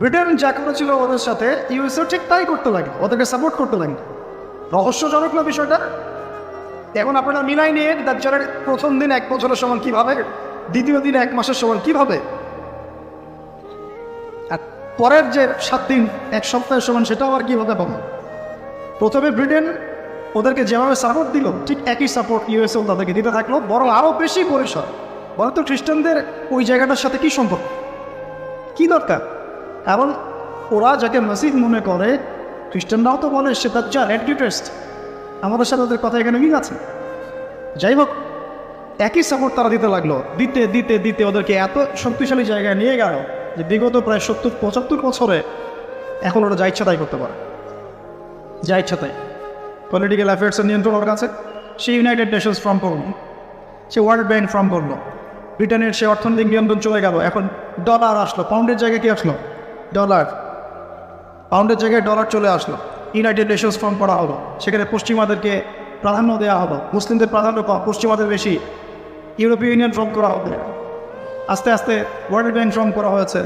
[SPEAKER 1] ব্রিটেন যা করেছিল ওদের সাথে ইউএসও ঠিক তাই করতে লাগে, ওদেরকে সাপোর্ট করতে লাগে। রহস্যজনক না বিষয়টা? এখন আপনারা মিলাই নিয়ে দাজ্জালের প্রথম দিন 1 বছরের সমান কীভাবে, দ্বিতীয় দিন 1 মাসের সমান কীভাবে, আর পরের যে 7 দিন 1 সপ্তাহের সমান সেটাও আর কীভাবে পাবো। প্রথমে ব্রিটেন ওদেরকে যেভাবে সাপোর্ট দিল, ঠিক একই সাপোর্ট ইউএসও তাদেরকে দিতে থাকলো, বরং আরও বেশি পরিসর। বরং তো খ্রিস্টানদের ওই জায়গাটার সাথে কী সম্পর্ক, কী দরকার? এবং ওরা যাকে মসজিদ মনে করে, খ্রিস্টানরাও তো বলে সে দাজ্জাল, অ্যান্টিক্রাইস্ট। আমাদের সাথে ওদের কথা এখানে মিল আছে। যাই হোক, একই সাপোর্ট তারা দিতে লাগলো। দিতে ওদেরকে এত শক্তিশালী জায়গায় নিয়ে গেল যে বিগত প্রায় 70-75 বছরে এখন ওরা যা ইচ্ছা তাই করতে পারে, যা ইচ্ছা তাই। পলিটিক্যাল অ্যাফেয়ার্সের নিয়ন্ত্রণ ওর কাছে। সে ইউনাইটেড নেশনস ফর্ম করল, সে ওয়ার্ল্ড ব্যাংক ফর্ম করলো। ব্রিটেনের সে অর্থনৈতিক নিয়ন্ত্রণ চলে গেল। এখন ডলার আসলো, পাউন্ডের জায়গায় কি আসলো? পাউন্ডের জায়গায় ডলার চলে আসলো। ইউনাইটেড নেশনস ফর্ম করা হলো, সেখানে পশ্চিমাদেরকে প্রাধান্য দেওয়া হলো, মুসলিমদের প্রাধান্য কম, পশ্চিমাদের বেশি। ইউরোপীয় ইউনিয়ন ফর্ম করা হবে, আস্তে আস্তে ওয়ার্ল্ড ব্যাংক ফর্ম করা হয়েছে,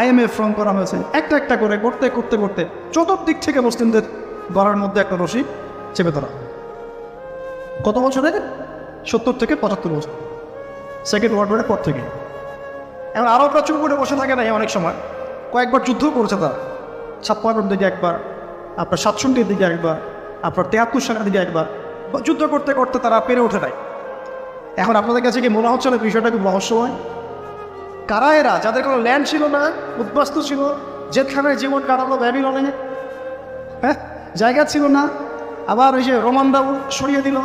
[SPEAKER 1] IMF ফর্ম করা হয়েছে। একটা করে করতে চতুর্দিক থেকে মুসলিমদের গড়ার মধ্যে একটা রশি চেপে ধরা। কত বছরে? 70 থেকে 75 বছর, সেকেন্ড ওয়ার্ল্ড ওয়ারের পর থেকে। এখন আরও চুপ করে বসে থাকে না। অনেক সময় কয়েকবার যুদ্ধও করেছে তারা। 56-এর দিকে একবার, আপনার 67-এর দিকে একবার, আপনার 73 সালের দিকে একবার। যুদ্ধ করতে তারা পেরে ওঠে নাই। এখন আপনাদের কাছে কি মনে হচ্ছে না বিষয়টা খুব রহস্যময়? কারা এরা, যাদের কোনো ল্যান্ড ছিল না, উদ্বাস্তু ছিল, জেলখানায় জীবন কাটালো ব্যাবিলনে, হ্যাঁ, জায়গা ছিল না। আবার ওই যে রোমানরা সরিয়ে দিল,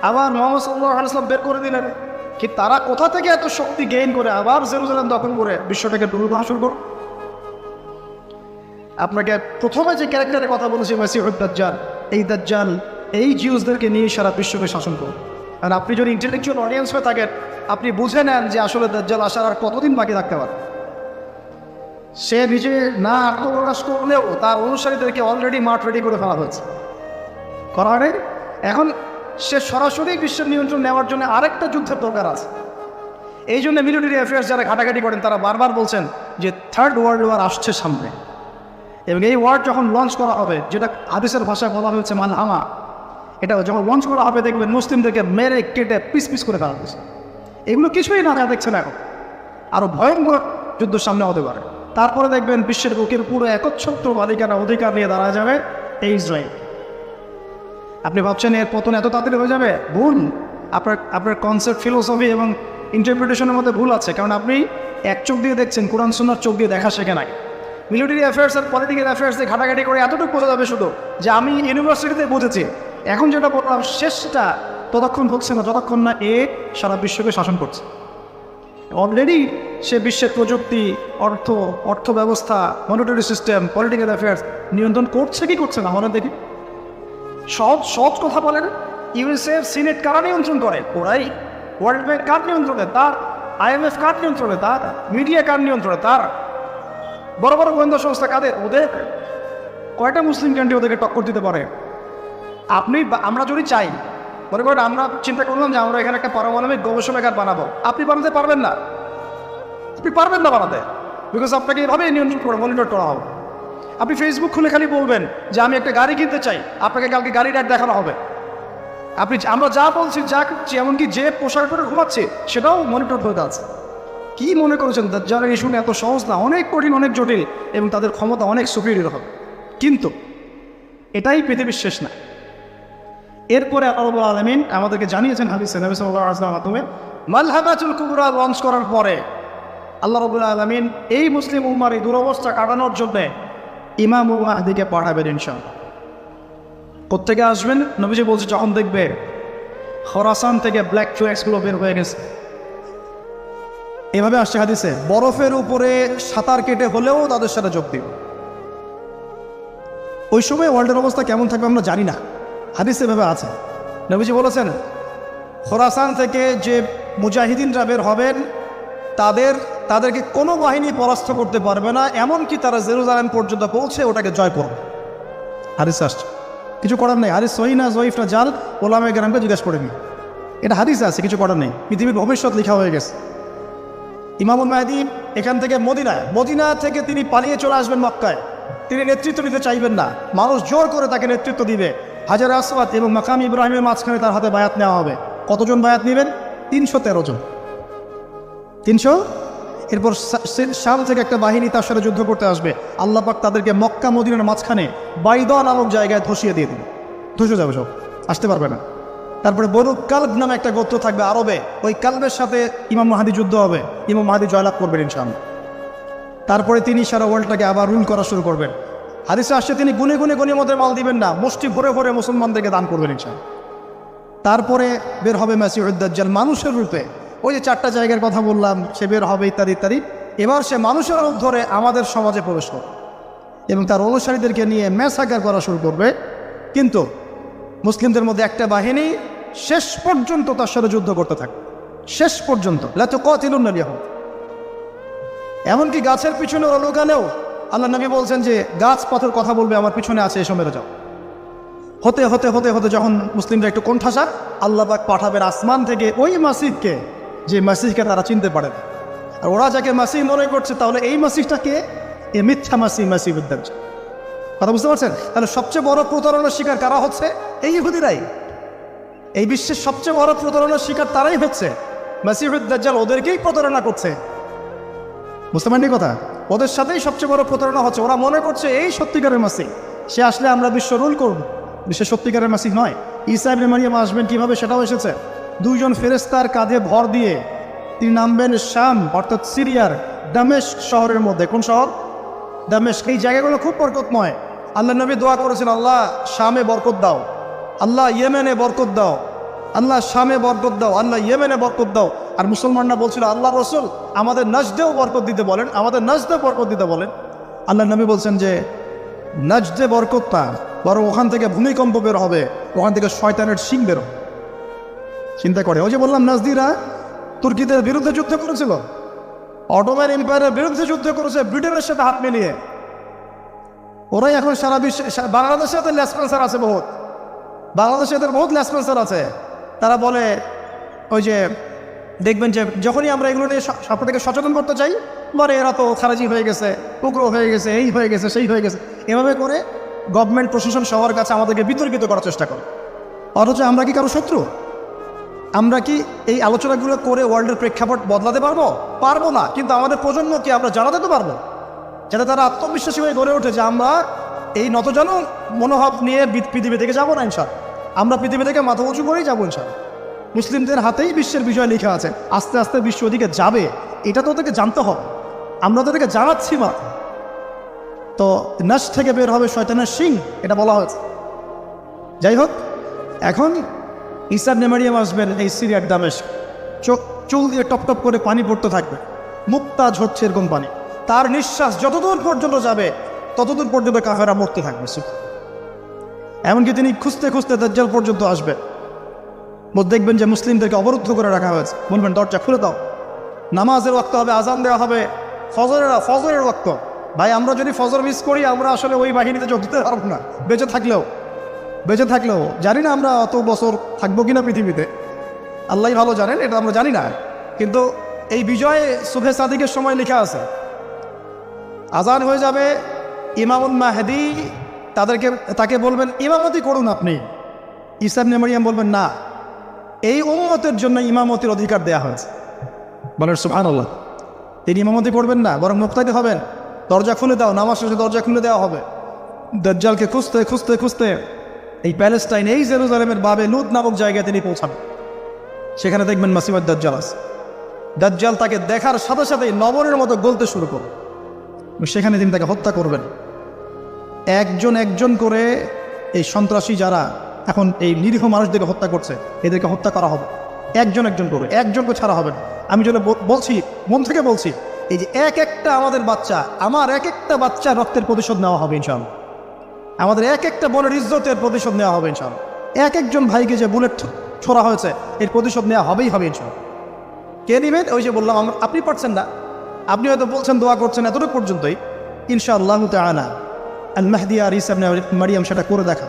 [SPEAKER 1] আবার মুহাম্মদ সাল্লাল্লাহু আলাইহি ওয়াসাল্লাম বের করে দিলেন। কি তারা কোথা থেকে এত শক্তি গেইন করে আবার জেরুজালেম দখল করে বিশ্বটাকে দুর্ভাগ্য শুরু করো? আপনাকে প্রথমে যে ক্যারেক্টারের কথা বলেছি, মাসিহুদ দাজ্জাল, এই দাজ্জাল এই জিউসদেরকে নিয়ে সারা বিশ্বকে শাসন করুন। আর আপনি যদি ইন্টেলেকচুয়াল অডিয়েন্স হয়ে থাকেন, আপনি বুঝে নেন যে আসলে দাজ্জাল আসার আর কতদিন বাকি থাকতে পারে। সে নিজে না আত্মপ্রকাশ করলেও তার অনুসারীদেরকে অলরেডি মাঠ রেডি করে ফেলা হয়েছে। করা হয় এখন সে সরাসরি বিশ্বের নিয়ন্ত্রণ নেওয়ার জন্য আরেকটা যুদ্ধের দরকার আছে। এই জন্য মিলিটারি অ্যাফেয়ার্স যারা ঘাটাঘাটি করেন তারা বারবার বলছেন যে থার্ড ওয়ার্ল্ড ওয়ার আসছে সামনে, এবং এই ওয়ার্ড যখন লঞ্চ করা হবে, যেটা হাদিসের ভাষায় বলা হয়েছে মালহামা, এটা যখন লঞ্চ করা হবে দেখবেন মুসলিমদেরকে মেরে কেটে পিস পিস করে ফেলা হয়েছে। এগুলো কিছুই না দেখছেন, এখন আরও ভয়ঙ্কর যুদ্ধ সামনে হতে পারে। তারপরে দেখবেন বিশ্বের বুকের পুরো একচ্ছত্র মালিকানা অধিকার নিয়ে দাঁড়া যাবে এই ইসরায়েল। আপনি ভাবছেন এর পতন এত তাড়াতাড়ি হয়ে যাবে? ভুল। আপনার কনসেপ্ট, ফিলোসফি এবং ইন্টারপ্রিটেশনের মধ্যে ভুল আছে, কারণ আপনি এক চোখ দিয়ে দেখছেন, কোরআন সুন্নাহর চোখ দিয়ে দেখা শেখে নাই। মিলিটারি অ্যাফেয়ার্স আর পলিটিক্যাল অ্যাফেয়ার্সে ঘাটাঘাটি করে এতটুকু বোঝা যাবে শুধু যে আমি ইউনিভার্সিটিতে বুঝেছি, এখন যেটা বললাম শেষটা ততক্ষণ হচ্ছে না যতক্ষণ না এ সারা বিশ্বকে শাসন করছে। অলরেডি সে বিশ্বের প্রযুক্তি, অর্থ ব্যবস্থা, মনিটারি সিস্টেম, পলিটিক্যাল অ্যাফেয়ার্স নিয়ন্ত্রণ করছে কি করছে না মনে দেখি। সহজ কথা বলেন, ইউএসএর সিনেট কারা নিয়ন্ত্রণ করে? ওরাই। ওয়ার্ল্ড ব্যাংক কার নিয়ন্ত্রণে? তার। IMF কার নিয়ন্ত্রণে? তার। মিডিয়া কার নিয়ন্ত্রণে? তার। বড় বড় গোয়েন্দা সংস্থা কাদের? ওদের। কয়টা মুসলিম কান্ট্রি ওদেরকে টক্কর দিতে পারে? আমরা যদি চাই, মনে করেন আমরা চিন্তা করলাম যে আমরা এখানে একটা পারমাণবিক গবেষণাগার বানাবো, আপনি বানাতে পারবেন না। আপনি পারবেন না বানাতে, বিকজ আপনাকে এভাবে নিয়ন্ত্রণ করে মনিটর করা হবে। আপনি ফেসবুক খুলে খালি বলবেন যে আমি একটা গাড়ি কিনতে চাই, আপনাকে কালকে গাড়ির অ্যাড দেখানো হবে। আমরা যা বলছি, যা করছি, এমনকি যে পোশাক পরে ঘুমাচ্ছে সেটাও মনিটর হতে আছে। কি মনে করেছেন দাজ্জালের ইস্যু এত সহজ না? অনেক কঠিন, অনেক জটিল, এবং তাদের ক্ষমতা অনেক সুপিরিয়র হবে। কিন্তু এটাই পৃথিবীর শেষ না। এরপরে আল্লাহ রাব্বুল আলামিন আমাদেরকে জানিয়েছেন হাদিসে নবী সাল্লাল্লাহু আলাইহি ওয়াসাল্লামের মাধ্যমে, মালহামাতুল কুবরা লঞ্চ করার পরে আল্লাহ রাব্বুল আলামিন এই মুসলিম উম্মার এই দুরবস্থা কাটানোর জন্য ইমামুল মাহদিকে পাঠাবেন ইনশাআল্লাহ। কোত্থেকে আসবেন? নবীজি বলছে যখন দেখবে খোরাসান থেকে ব্ল্যাক ফ্ল্যাগসগুলো বের হয়ে গেছে। এভাবে আসছে হাদিসে, বরফের উপরে সাঁতার কেটে হলেও তাদের সাথে যোগ দিবে। ওই সময় ওয়ার্ল্ডের অবস্থা কেমন থাকবে আমরা জানি না, হাদিসে এভাবে আছে। নবীজি বলেছেন খোরাসান থেকে যে মুজাহিদিনরা বের হবেন তাদেরকে কোনো বাহিনী পরাস্ত করতে পারবে না, এমনকি তারা জেরুজালেম পর্যন্ত পৌঁছে ওটাকে জয় করবে। হাদিস আসছে, কিছু করার নেই। হাদিস সহিহ না জয়ীফ না জাল, ওলামায়ে কেরামকে জিজ্ঞাসা করে নি, এটা হাদিসে আছে, কিছু করার নেই। পৃথিবীর ভবিষ্যৎ লেখা হয়ে গেছে। ইমামুল মাহদী এখান থেকে মদিনা থেকে তিনি পালিয়ে চলে আসবেন মক্কায়। তিনি নেতৃত্ব নিতে চাইবেন না, মানুষ জোর করে তাকে নেতৃত্ব দিবে। হাজার আসওয়াদ এবং মাকাম ইব্রাহিমের মাঝখানে তার হাতে বায়াত নেওয়া হবে। কতজন বায়াত নেবেন? 313 জন। 300। এরপর শাম থেকে একটা বাহিনী তার সাথে যুদ্ধ করতে আসবে। আল্লাহ পাক তাদেরকে মক্কা মদিনার মাঝখানে বাইদা নামক জায়গায় ধসিয়ে দিয়ে দেবে, ধসে যাবে, সব আসতে পারবে না। তারপরে বনু কালব নামে একটা গোত্র থাকবে আরবে, ওই কালবের সাথে ইমাম মাহদী যুদ্ধ হবে, ইমাম মাহদী জয়লাভ করবেন ইনশাআল্লাহ। তারপরে তিনি সারা ওয়ার্ল্ডটাকে আবার রুল করা শুরু করবেন। হাদিসে আসছে তিনি গুনে গুনে গনিমতের মাল দিবেন না, মুষ্টি ভরে ভরে মুসলমানদেরকে দান করবেন ইনশাআল্লাহ। তারপরে বের হবে মাসিহুদ দাজ্জাল মানুষের রূপে। ওই যে 4টা জায়গার কথা বললাম, সে বের হবে ইত্যাদি ইত্যাদি। এবার সে মানুষের রূপ ধরে আমাদের সমাজে প্রবেশ করবে এবং তার অনুসারীদেরকে নিয়ে ম্যাসাকার করা শুরু করবে। কিন্তু মুসলিমদের মধ্যে একটা বাহিনী শেষ পর্যন্ত তার সাথে যুদ্ধ করতে থাকে, শেষ পর্যন্ত। লা তুকাতিলুন ইয়াহুদ, এমনকি গাছের পিছনে ওরা লুকালেও আল্লাহ নবী বলছেন যে গাছ পাথর কথা বলবে আমার পিছনে আছে, এসো মেরে যাও। হতে হতে হতে হতে যখন মুসলিমরা একটু কোণঠাসা, আল্লাহ পাক পাঠাবেন আসমান থেকে ওই মাসিহকে, যে মাসিহকে তারা চিনতে পারে না। আর ওরা যাকে মাসিহ মনে করছে, তাহলে এই মাসিহটাকে এ মিথ্যা মাসিহুদ দাজ্জাল। কথা বুঝতে পারছেন? তাহলে সবচেয়ে বড় প্রতারণার শিকার কারা হচ্ছে? এই ইহুদিরাই। এই বিশ্বের সবচেয়ে বড় প্রতারণার শিকার তারাই হচ্ছে। মাসিহুদ দাজ্জাল ওদেরকেই প্রতারণা করছে। বুঝতে পারেননি কথা? ওদের সাথেই সবচেয়ে বড় প্রতারণা হচ্ছে। ওরা মনে করছে এই সত্যিকারের মাসিহ, সে আসলে আমরা বিশ্ব রুল করব। বিশ্বের সত্যিকারের মাসিহ নয়। ঈসা ইবনে মারইয়াম আসবেন কিভাবে সেটাও এসেছে। 2 জন ফেরেশতার কাঁধে ভর দিয়ে তিনি নামবেন শাম অর্থাৎ সিরিয়ার দামেস্ক শহরের মধ্যে। কোন শহর? দামেস্ক। এই জায়গাগুলো খুব বরকতময়। আল্লাহ নবী দোয়া করেছেন, আল্লাহ শামে বরকত দাও, আল্লাহ ইয়েমেনে বরকত দাও, আল্লাহ শামে বরকত দাও, আল্লাহ ইয়েমেনে বরকত দাও। আর মুসলমানরা বলছিল, আল্লাহ রসুল আমাদের নাজদেও বরকত দিতে বলেন, আমাদের নাজদেও বরকত দিতে বলেন। আল্লাহ নবী বলছেন যে নাজদে বরকত না, বরং ওখান থেকে ভূমিকম্প বের হবে, ওখান থেকে শয়তানের শিং বের হবে। চিন্তা করে, ওই যে বললাম নাজদিরা তুর্কিদের বিরুদ্ধে যুদ্ধ করেছিল, অটোমান এম্পায়ারের বিরুদ্ধে যুদ্ধ করেছে ব্রিটেনের সাথে হাত মিলিয়ে। ওরাই এখন সারা বিশ্বে, বাংলাদেশে এদের লেসপেন্সার আছে বহুত, বাংলাদেশে এদের বহুত লেসপেন্সার আছে। তারা বলে ওই যে দেখবেন যে যখনই আমরা এগুলো নিয়ে আপনাদেরকে সচেতন করতে চাই, বলে এরা তো খারাজি হয়ে গেছে, উগ্র হয়ে গেছে, এই হয়ে গেছে, সেই হয়ে গেছে, এভাবে করে গভর্নমেন্ট প্রশাসন সবার কাছে আমাদেরকে বিতর্কিত করার চেষ্টা করে। অথচ আমরা কি কারো শত্রু? আমরা কি এই আলোচনাগুলো করে ওয়ার্ল্ডের প্রেক্ষাপট বদলাতে পারবো? পারবো না, কিন্তু আমাদের প্রজন্মকে আমরা জানাতে তো পারবো, যাতে তারা আত্মবিশ্বাসী হয়ে গড়ে ওঠে যে আমরা এই নতজন মনোভাব নিয়ে পৃথিবী থেকে যাবো না ইনশাআল্লাহ, আমরা পৃথিবী থেকে মাথা উঁচু করেই যাবো ইনশাআল্লাহ। মুসলিমদের হাতেই বিশ্বের বিজয় লেখা আছে, আস্তে আস্তে বিশ্ব ওদিকে যাবে, এটা তো ওদেরকে জানতে হবে, আমরা তোদেরকে জানাচ্ছি মা। তো নাশ থেকে বের হবে শয়তানের শিং, এটা বলা হয়েছে। যাই হোক, এখন ঈসা ইবনে মারইয়াম আসবেন এই সিরিয়ার দামেস্ক, চুল দিয়ে টপ টপ করে পানি পড়তে থাকবে, মুক্তা ঝরছে এরকম পানি, তার নিঃশ্বাস যতদূর পর্যন্ত যাবে ততদূর পর্যন্ত কাফেররা মরতে থাকবে। এমনকি তিনি খুঁজতে খুঁজতে দাজ্জাল পর্যন্ত আসবে, দেখবেন যে মুসলিমদেরকে অবরুদ্ধ করে রাখা হয়েছে, বলবেন দরজা খুলে দাও, নামাজের ওয়াক্ত হবে, আজান দেওয়া হবে, ফজরের ওয়াক্ত। ভাই আমরা যদি ফজর মিস করি, আমরা আসলে ওই বাহিনীতে যোগ দিতে পারবো না, বেঁচে থাকলেও জানি না আমরা অত বছর থাকবো কিনা পৃথিবীতে, আল্লাহ ভালো জানেন, এটা আমরা জানি না। কিন্তু এই বিজয় সুবহে সাদিকের সময় লেখা আছে, আজান হয়ে যাবে, ইমামুল মাহদি তাকে বলবেন ইমামতি করুন আপনি। ঈসা ইবনে মারইয়াম বলবেন না, এই উম্মতের জন্য ইমামতির অধিকার দেয়া হয়েছে। বলেন সুবহানাল্লাহ। তিনি ইমামতি করবেন না, বরং মুক্তাদি হবেন। দরজা খুলে দাও, নামাজ শেষে দরজা খুলে দেওয়া হবে। দাজ্জালকে খুঁজতে খুঁজতে খুঁজতে এই প্যালেস্টাইন, এই জেরুজালেমের বাবে লুদ নামক জায়গায় তিনি পৌঁছাবেন। সেখানে দেখবেন মাসিমাদ দাজ্জাল আছে। দাজ্জাল তাকে দেখার সাথে সাথেই লবণের মতো গলতে শুরু করবে, সেখানে তিনি তাকে হত্যা করবেন। একজন একজন করে এই সন্ত্রাসী যারা এখন এই নিরীহ মানুষদেরকে হত্যা করছে, এদেরকে হত্যা করা হবে একজন একজন করে, একজনকে ছাড়া হবে না। আমি যেন বলছি, মন থেকে বলছি, এই যে এক একটা আমাদের বাচ্চা, আমার এক একটা বাচ্চা রক্তের প্রতিশোধ নেওয়া হবে ইনশাআল্লাহ। আমাদের এক একটা বোনের ইজ্জতের প্রতিশোধ নেওয়া হবে ইনশাআল্লাহ। এক একজন ভাইকে যে বুলেট ছোড়া হয়েছে, এর প্রতিশোধ নেওয়া হবেই হবে ইনশাআল্লাহ। কে নেবেন? ওই যে বললাম, আপনি পারছেন না, আপনি হয়তো বলছেন, দোয়া করছেন, এতটুকু পর্যন্তই। ইনশাআল্লাহু তাআলা আল মাহদি আর ঈসা ইবনে মারইয়াম সেটা করে দেখা।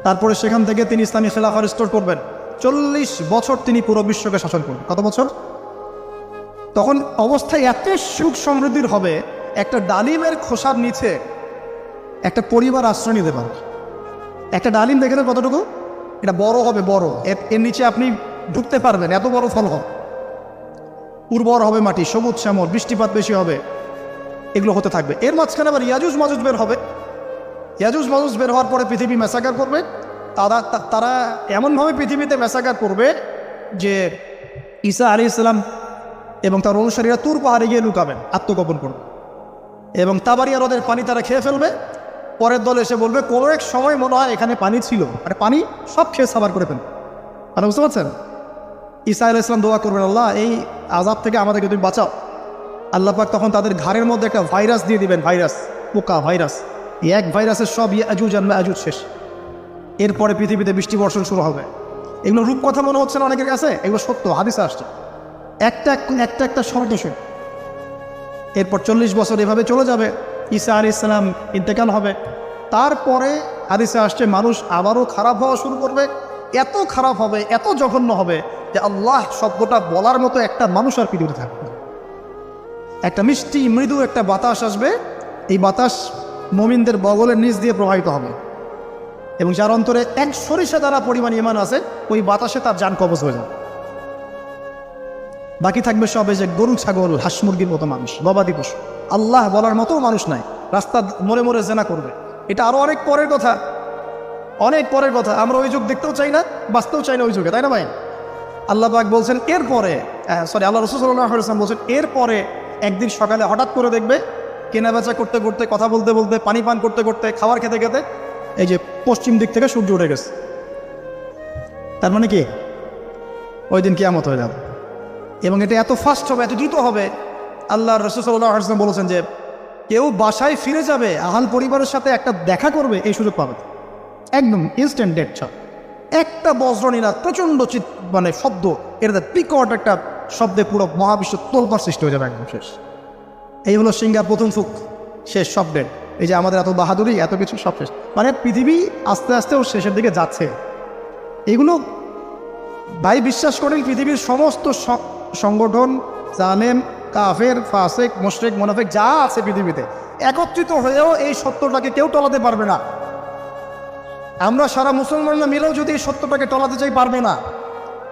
[SPEAKER 1] তারপরে সেখান থেকে তিনি ইসলামী খেলাফা রিস্টোর করবেন। 40 বছর তিনি পুরো বিশ্বকে শাসন করবেন। কত বছর? তখন অবস্থায় এত সুখ সমৃদ্ধির হবে, একটা ডালিমের খোসার নিচে একটা পরিবার আশ্রয় নিতে পারবে। একটা ডালিম দেখে কতটুকু, এটা বড় হবে, বড়, এর নিচে আপনি ঢুকতে পারবেন, এত বড় ফল হবে, উর্বর হবে মাটি, সবুজ শ্যামল, বৃষ্টিপাত বেশি হবে, এগুলো হতে থাকবে। এর মাঝখানে আবার ইয়াজুজ মাজুজ বের হবে। ইয়াজুজ মাজুজ বের হওয়ার পরে পৃথিবী ম্যাসাকার করবে। তারা এমনভাবে পৃথিবীতে ম্যাসাকার করবে যে ঈসা আলাইহিস সালাম এবং তার অনুসারীরা তুর পাহাড়ে গিয়ে লুকাবেন, আত্মগোপন করবে, এবং তাবারিয়া হ্রদের পানি তারা খেয়ে ফেলবে। পরের দল এসে বলবে কোনো এক সময় মনে হয় এখানে পানি ছিল, আর পানি সব খেয়ে সাবার করে ফেলবে। মানে বুঝতে পারছেন? ঈসা আলাইহিস সালাম দোয়া করবেন, আল্লাহ এই আযাব থেকে আমাদেরকে তুমি বাঁচাও। আল্লাহ পাক তখন তাদের ঘাড়ের মধ্যে একটা ভাইরাস দিয়ে দিবেন, ভাইরাস, পোকা ভাইরাস। এই এক ভাইরাসের সব ইয়াজুজ আর মা'জুজ শেষ। এরপরে পৃথিবীতে বৃষ্টি বর্ষণ শুরু হবে। এগুলো রূপকথা মনে হচ্ছে না অনেকের কাছে, এগুলো সত্য, হাদিসে আসছে, একটা শর্টেশন। এরপর 40 বছর এভাবে চলে যাবে, ঈসা আলাইহিস সালাম ইন্তেকাল হবে। তারপরে হাদিসে আসছে মানুষ আবারও খারাপ হওয়া শুরু করবে। এত খারাপ হবে, এত জঘন্য হবে যে আল্লাহ শব্দটা বলার মতো একটা মানুষ আর পৃথিবীতে থাকবে না। একটা মিষ্টি মৃদু একটা বাতাস আসবে, এই বাতাস মুমিনদের বগলের নিচ দিয়ে প্রবাহিত হবে, এবং যার অন্তরে এক সরিষা দ্বারা পরিমাণ ঈমান আছে, ওই বাতাসে তার জান কবজ হয়ে যাবে। বাকি থাকবে সবে যে গরু ছাগল হাঁস মুরগির মতো মানুষ, গবাদি পশু। আল্লাহ বলার মতো মানুষ নাই, রাস্তা মরে মরে জেনা করবে। এটা আরো অনেক পরের কথা, অনেক পরের কথা। আমরা ওই যুগ দেখতেও চাই না, বাঁচতেও চাই না ওই যুগে, তাই না ভাই? আল্লাহ পাক বলছেন এরপরে, আল্লাহ রাসূল সাল্লাল্লাহু আলাইহি ওয়াসাল্লাম বলছেন এরপরে একদিন সকালে হঠাৎ করে দেখবে কেনা বেচা করতে করতে, কথা বলতে বলতে, পানি পান করতে করতে, খাবার খেতে খেতে এই যে পশ্চিম দিক থেকে সূর্য উঠে গেছে। তার মানে কি ওই দিন কিয়ামত হয়ে যাবে, এবং এটা এত ফাস্ট হবে, এত দ্রুত হবে। আল্লাহ রাসূল সাল্লাল্লাহু আলাইহি ওয়াসাল্লাম বলেছেন যে কেউ বাসায় ফিরে যাবে, আহাল পরিবারের সাথে একটা দেখা করবে, এই সুযোগ পাবে না। একদম ইনস্ট্যান্ট ডেট ছাড়। একটা বজ্রনীরা প্রচণ্ড মানে শব্দ, এটা পিকট একটা শব্দে পুরো মহাবিশ্ব তোলপাড় সৃষ্টি হয়ে যাবে, একদম শেষ। এই হলো সিঙ্গার প্রথম ফুক, শেষ, সব ডেট। এই যে আমাদের এত বাহাদুরি, এত কিছু সব শেষ, মানে পৃথিবী আস্তে আস্তে ওর শেষের দিকে যাচ্ছে। এগুলো ভাই বিশ্বাস করেন, পৃথিবীর সমস্ত সংগঠন, জালেম, কাফের, ফাসেক, মুশরিক, মুনাফিক যা আছে পৃথিবীতে, একত্রিত হয়েও এই সত্যটাকে কেউ টলাতে পারবে না। আমরা সারা মুসলমানরা মিলেও যদি এই সত্যটাকে টলাতে চাই, পারবে না।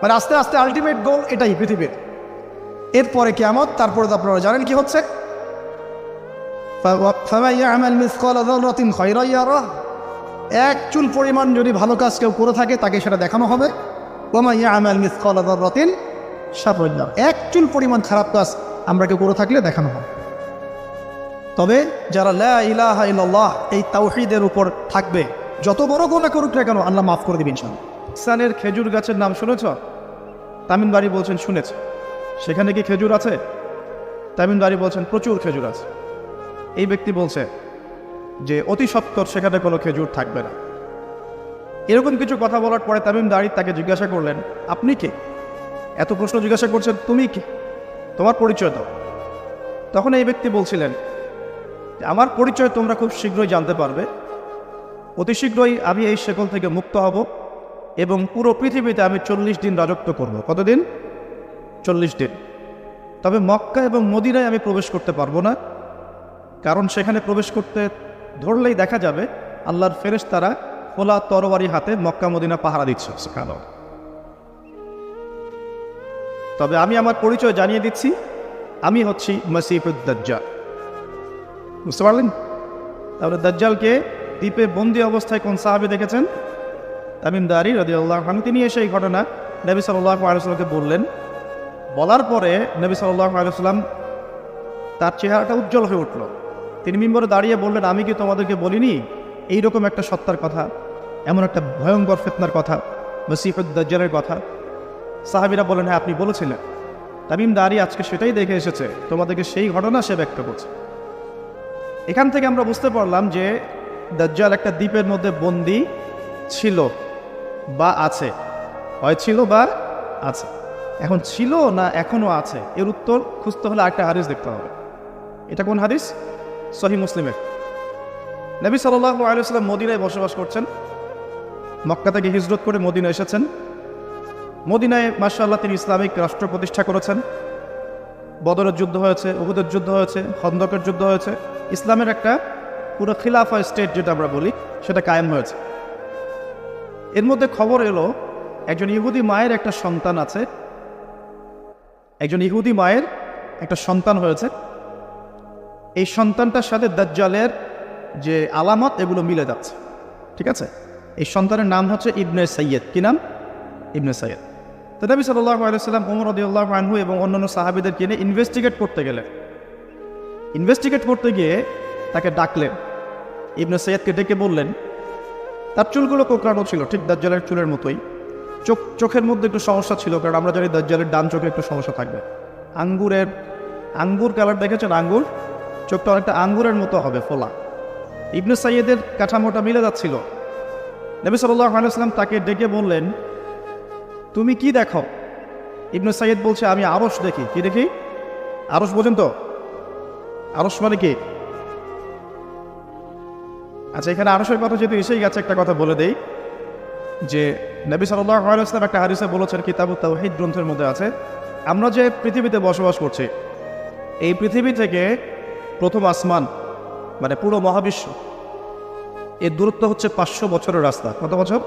[SPEAKER 1] মানে আস্তে আস্তে আলটিমেট গোল এটাই পৃথিবীর। এরপরে কিয়ামত, তারপরে তো আপনারা জানেন কি হচ্ছে, এক চুল পরিমাণ যদি ভালো কাজ কেউ করে থাকে তাকে সেটা দেখানো হবে। এক চুল পরিমাণ খারাপ কাজ আমরা কেউ করে থাকলে দেখানো হবে। তবে যারা লা ইলাহা ইল্লাল্লাহ এই তাওহীদের উপর থাকবে, যত বড় গুনাহ করুক না কেন আল্লাহ মাফ করে দিবেন ইনশাআল্লাহ। পাকিস্তানের খেজুর গাছের নাম শুনেছ? তামিমবাড়ি বলছেন শুনেছ। সেখানে কি খেজুর আছে? তামিমবাড়ি বলছেন প্রচুর খেজুর আছে। এই ব্যক্তি বলছে যে অতি সত্বর সেখানে কোনো খেজুর থাকবে না। এরকম কিছু কথা বলার পরে তামিমবাড়ি তাকে জিজ্ঞাসা করলেন, আপনি কে? এত প্রশ্ন জিজ্ঞাসা করছেন, তুমি কে? তোমার পরিচয় দাও। তখন এই ব্যক্তি বলছিলেন, আমার পরিচয় তোমরা খুব শীঘ্রই জানতে পারবে। অতি শীঘ্রই আমি এই শেকল থেকে মুক্ত হব এবং পুরো পৃথিবীতে আমি 40 দিন রাজত্ব করব। কতদিন? 40 দিন। তবে মক্কা এবং মদিনায় আমি প্রবেশ করতে পারবো না, কারণ সেখানে প্রবেশ করতে ধরলেই দেখা যাবে আল্লাহর ফেরেশতারা খোলা তরবারি হাতে মক্কা মদিনা পাহারা দিচ্ছে। তবে আমি আমার পরিচয় জানিয়ে দিচ্ছি, আমি হচ্ছি মসিহুদ দাজ্জাল। বুঝতে পারলেন? তাহলে দাজ্জালকে দ্বীপে বন্দি অবস্থায় কোন সাহাবী দেখেছেন? তামিমদারি রাদিয়াল্লাহু আনহু। তিনি এসে এই ঘটনা নবী সাল্লাল্লাহু আলাইহি ওয়াসাল্লামকে বললেন। বলার পরে নবী সাল্লাল্লাহু আলাইহি ওয়াসাল্লাম তার চেহারাটা উজ্জ্বল হয়ে উঠল। তিনি মিম্বরে দাঁড়িয়ে বললেন, আমি কি তোমাদেরকে বলিনি এইরকম একটা সত্তার কথা, এমন একটা ভয়ঙ্কর ফিতনার কথা, মসিহুদ দাজ্জালের কথা? সাহাবীরা বলেন, হ্যাঁ আপনি বলেছিলেন। তামিমদারি আজকে সেটাই দেখে এসেছে, তোমাদেরকে সেই ঘটনা সে ব্যক্ত করছে। এখান থেকে আমরা বুঝতে পারলাম যে দাজ্জাল একটা দ্বীপের মধ্যে বন্দী ছিল বা আছে, হয় ছিল বা আছে। এখন ছিল না এখনো আছে, এর উত্তর খুঁজতে হলে আরেকটা হাদিস দেখতে হবে। এটা কোন হাদিস? সহিহ মুসলিমের। নবী সাল্লাল্লাহু আলাইহি ওয়াসাল্লাম মদিনায় বসবাস করছেন, মক্কা থেকে হিজরত করে মদিনায় এসেছেন। মদিনায় মাশাআল্লাহ তিনি ইসলামিক রাষ্ট্র প্রতিষ্ঠা করেছেন। বদরের যুদ্ধ হয়েছে, উহুদের যুদ্ধ হয়েছে, খন্দকের যুদ্ধ হয়েছে। ইসলামের একটা পুরো খিলাফা স্টেট যেটা আমরা বলি সেটা কায়েম হয়েছে। এর মধ্যে খবর এলো একজন ইহুদি মায়ের একটা সন্তান আছে, একজন ইহুদি মায়ের একটা সন্তান হয়েছে। এই সন্তানটার সাথে দাজ্জালের যে আলামত এগুলো মিলে যাচ্ছে। ঠিক আছে? এই সন্তানের নাম হচ্ছে ইবনে সাইয়্যিদ। কি নাম? ইবনে সাইয়্যিদ। তো নবী সাল্লাল্লাহু আলাইহি ওয়াসাল্লাম ওমর রাদিয়াল্লাহু আনহু এবং অন্যান্য সাহাবীদেরকে নিয়ে ইনভেস্টিগেট করতে গেলেন। ইনভেস্টিগেট করতে গিয়ে তাকে ডাকলেন। ইবনে সাইয়্যিদকে ডেকে বললেন, তার চুলগুলো কোঁকড়ানো ছিল ঠিক দাজ্জালের চুলের মতোই। চোখের মধ্যে একটু সমস্যা ছিল, কারণ আমরা জানি দাজ্জালের ডান চোখে একটু সমস্যা থাকবে। আঙ্গুর কালার দেখেছেন? আঙ্গুর, চোখটা অনেকটা আঙ্গুরের মতো হবে, ফোলা। ইবনে সাইয়্যিদের কাঠামোটা মিলে যাচ্ছিল। নবী সাল্লাল্লাহু আলাইহি ওয়াসাল্লাম তাকে ডেকে বললেন, তুমি কি দেখো? ইবনে সাইয়্যিদ বলছে, আমি আরশ দেখি। কি দেখি? আরশ বোঝেন তো? আরশ মানে কি? আচ্ছা, এখানে আরশের কথা যেহেতু এসেই গেছে, একটা কথা বলে দেই যে নবী সাল্লাল্লাহু আলাইহি ওয়াসাল্লাম একটা হাদিসে বলেছেন, কিতাবুত তাওহীদ গ্রন্থের মধ্যে আছে, আমরা যে পৃথিবীতে বসবাস করছি, এই পৃথিবী থেকে প্রথম আসমান মানে পুরো মহাবিশ্ব, এর দূরত্ব হচ্ছে 500 বছরের রাস্তা। কত বছর?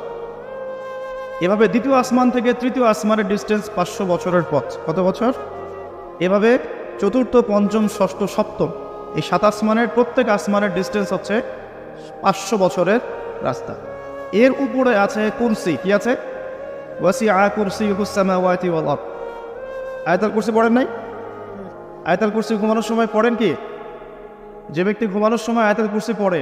[SPEAKER 1] এভাবে দ্বিতীয় আসমান থেকে তৃতীয় আসমানের ডিস্টেন্স 500 বছরের পথ। কত বছর? এভাবে চতুর্থ, পঞ্চম, ষষ্ঠ, সপ্তম এই 7 আসমানের প্রত্যেক আসমানের ডিস্টেন্স হচ্ছে 500 বছরের রাস্তা। এর উপরে আছে কুরসি। কি আছে? ওয়াসিআ কুরসিয়ুহুস সামাওয়াতি ওয়াল আরদ। আয়াতুল কুরসি পড়েন নাই? আয়াতুল কুরসি ঘুমানোর সময় পড়েন কি? যে ব্যক্তি ঘুমানোর সময় আয়াতুল কুরসি পড়ে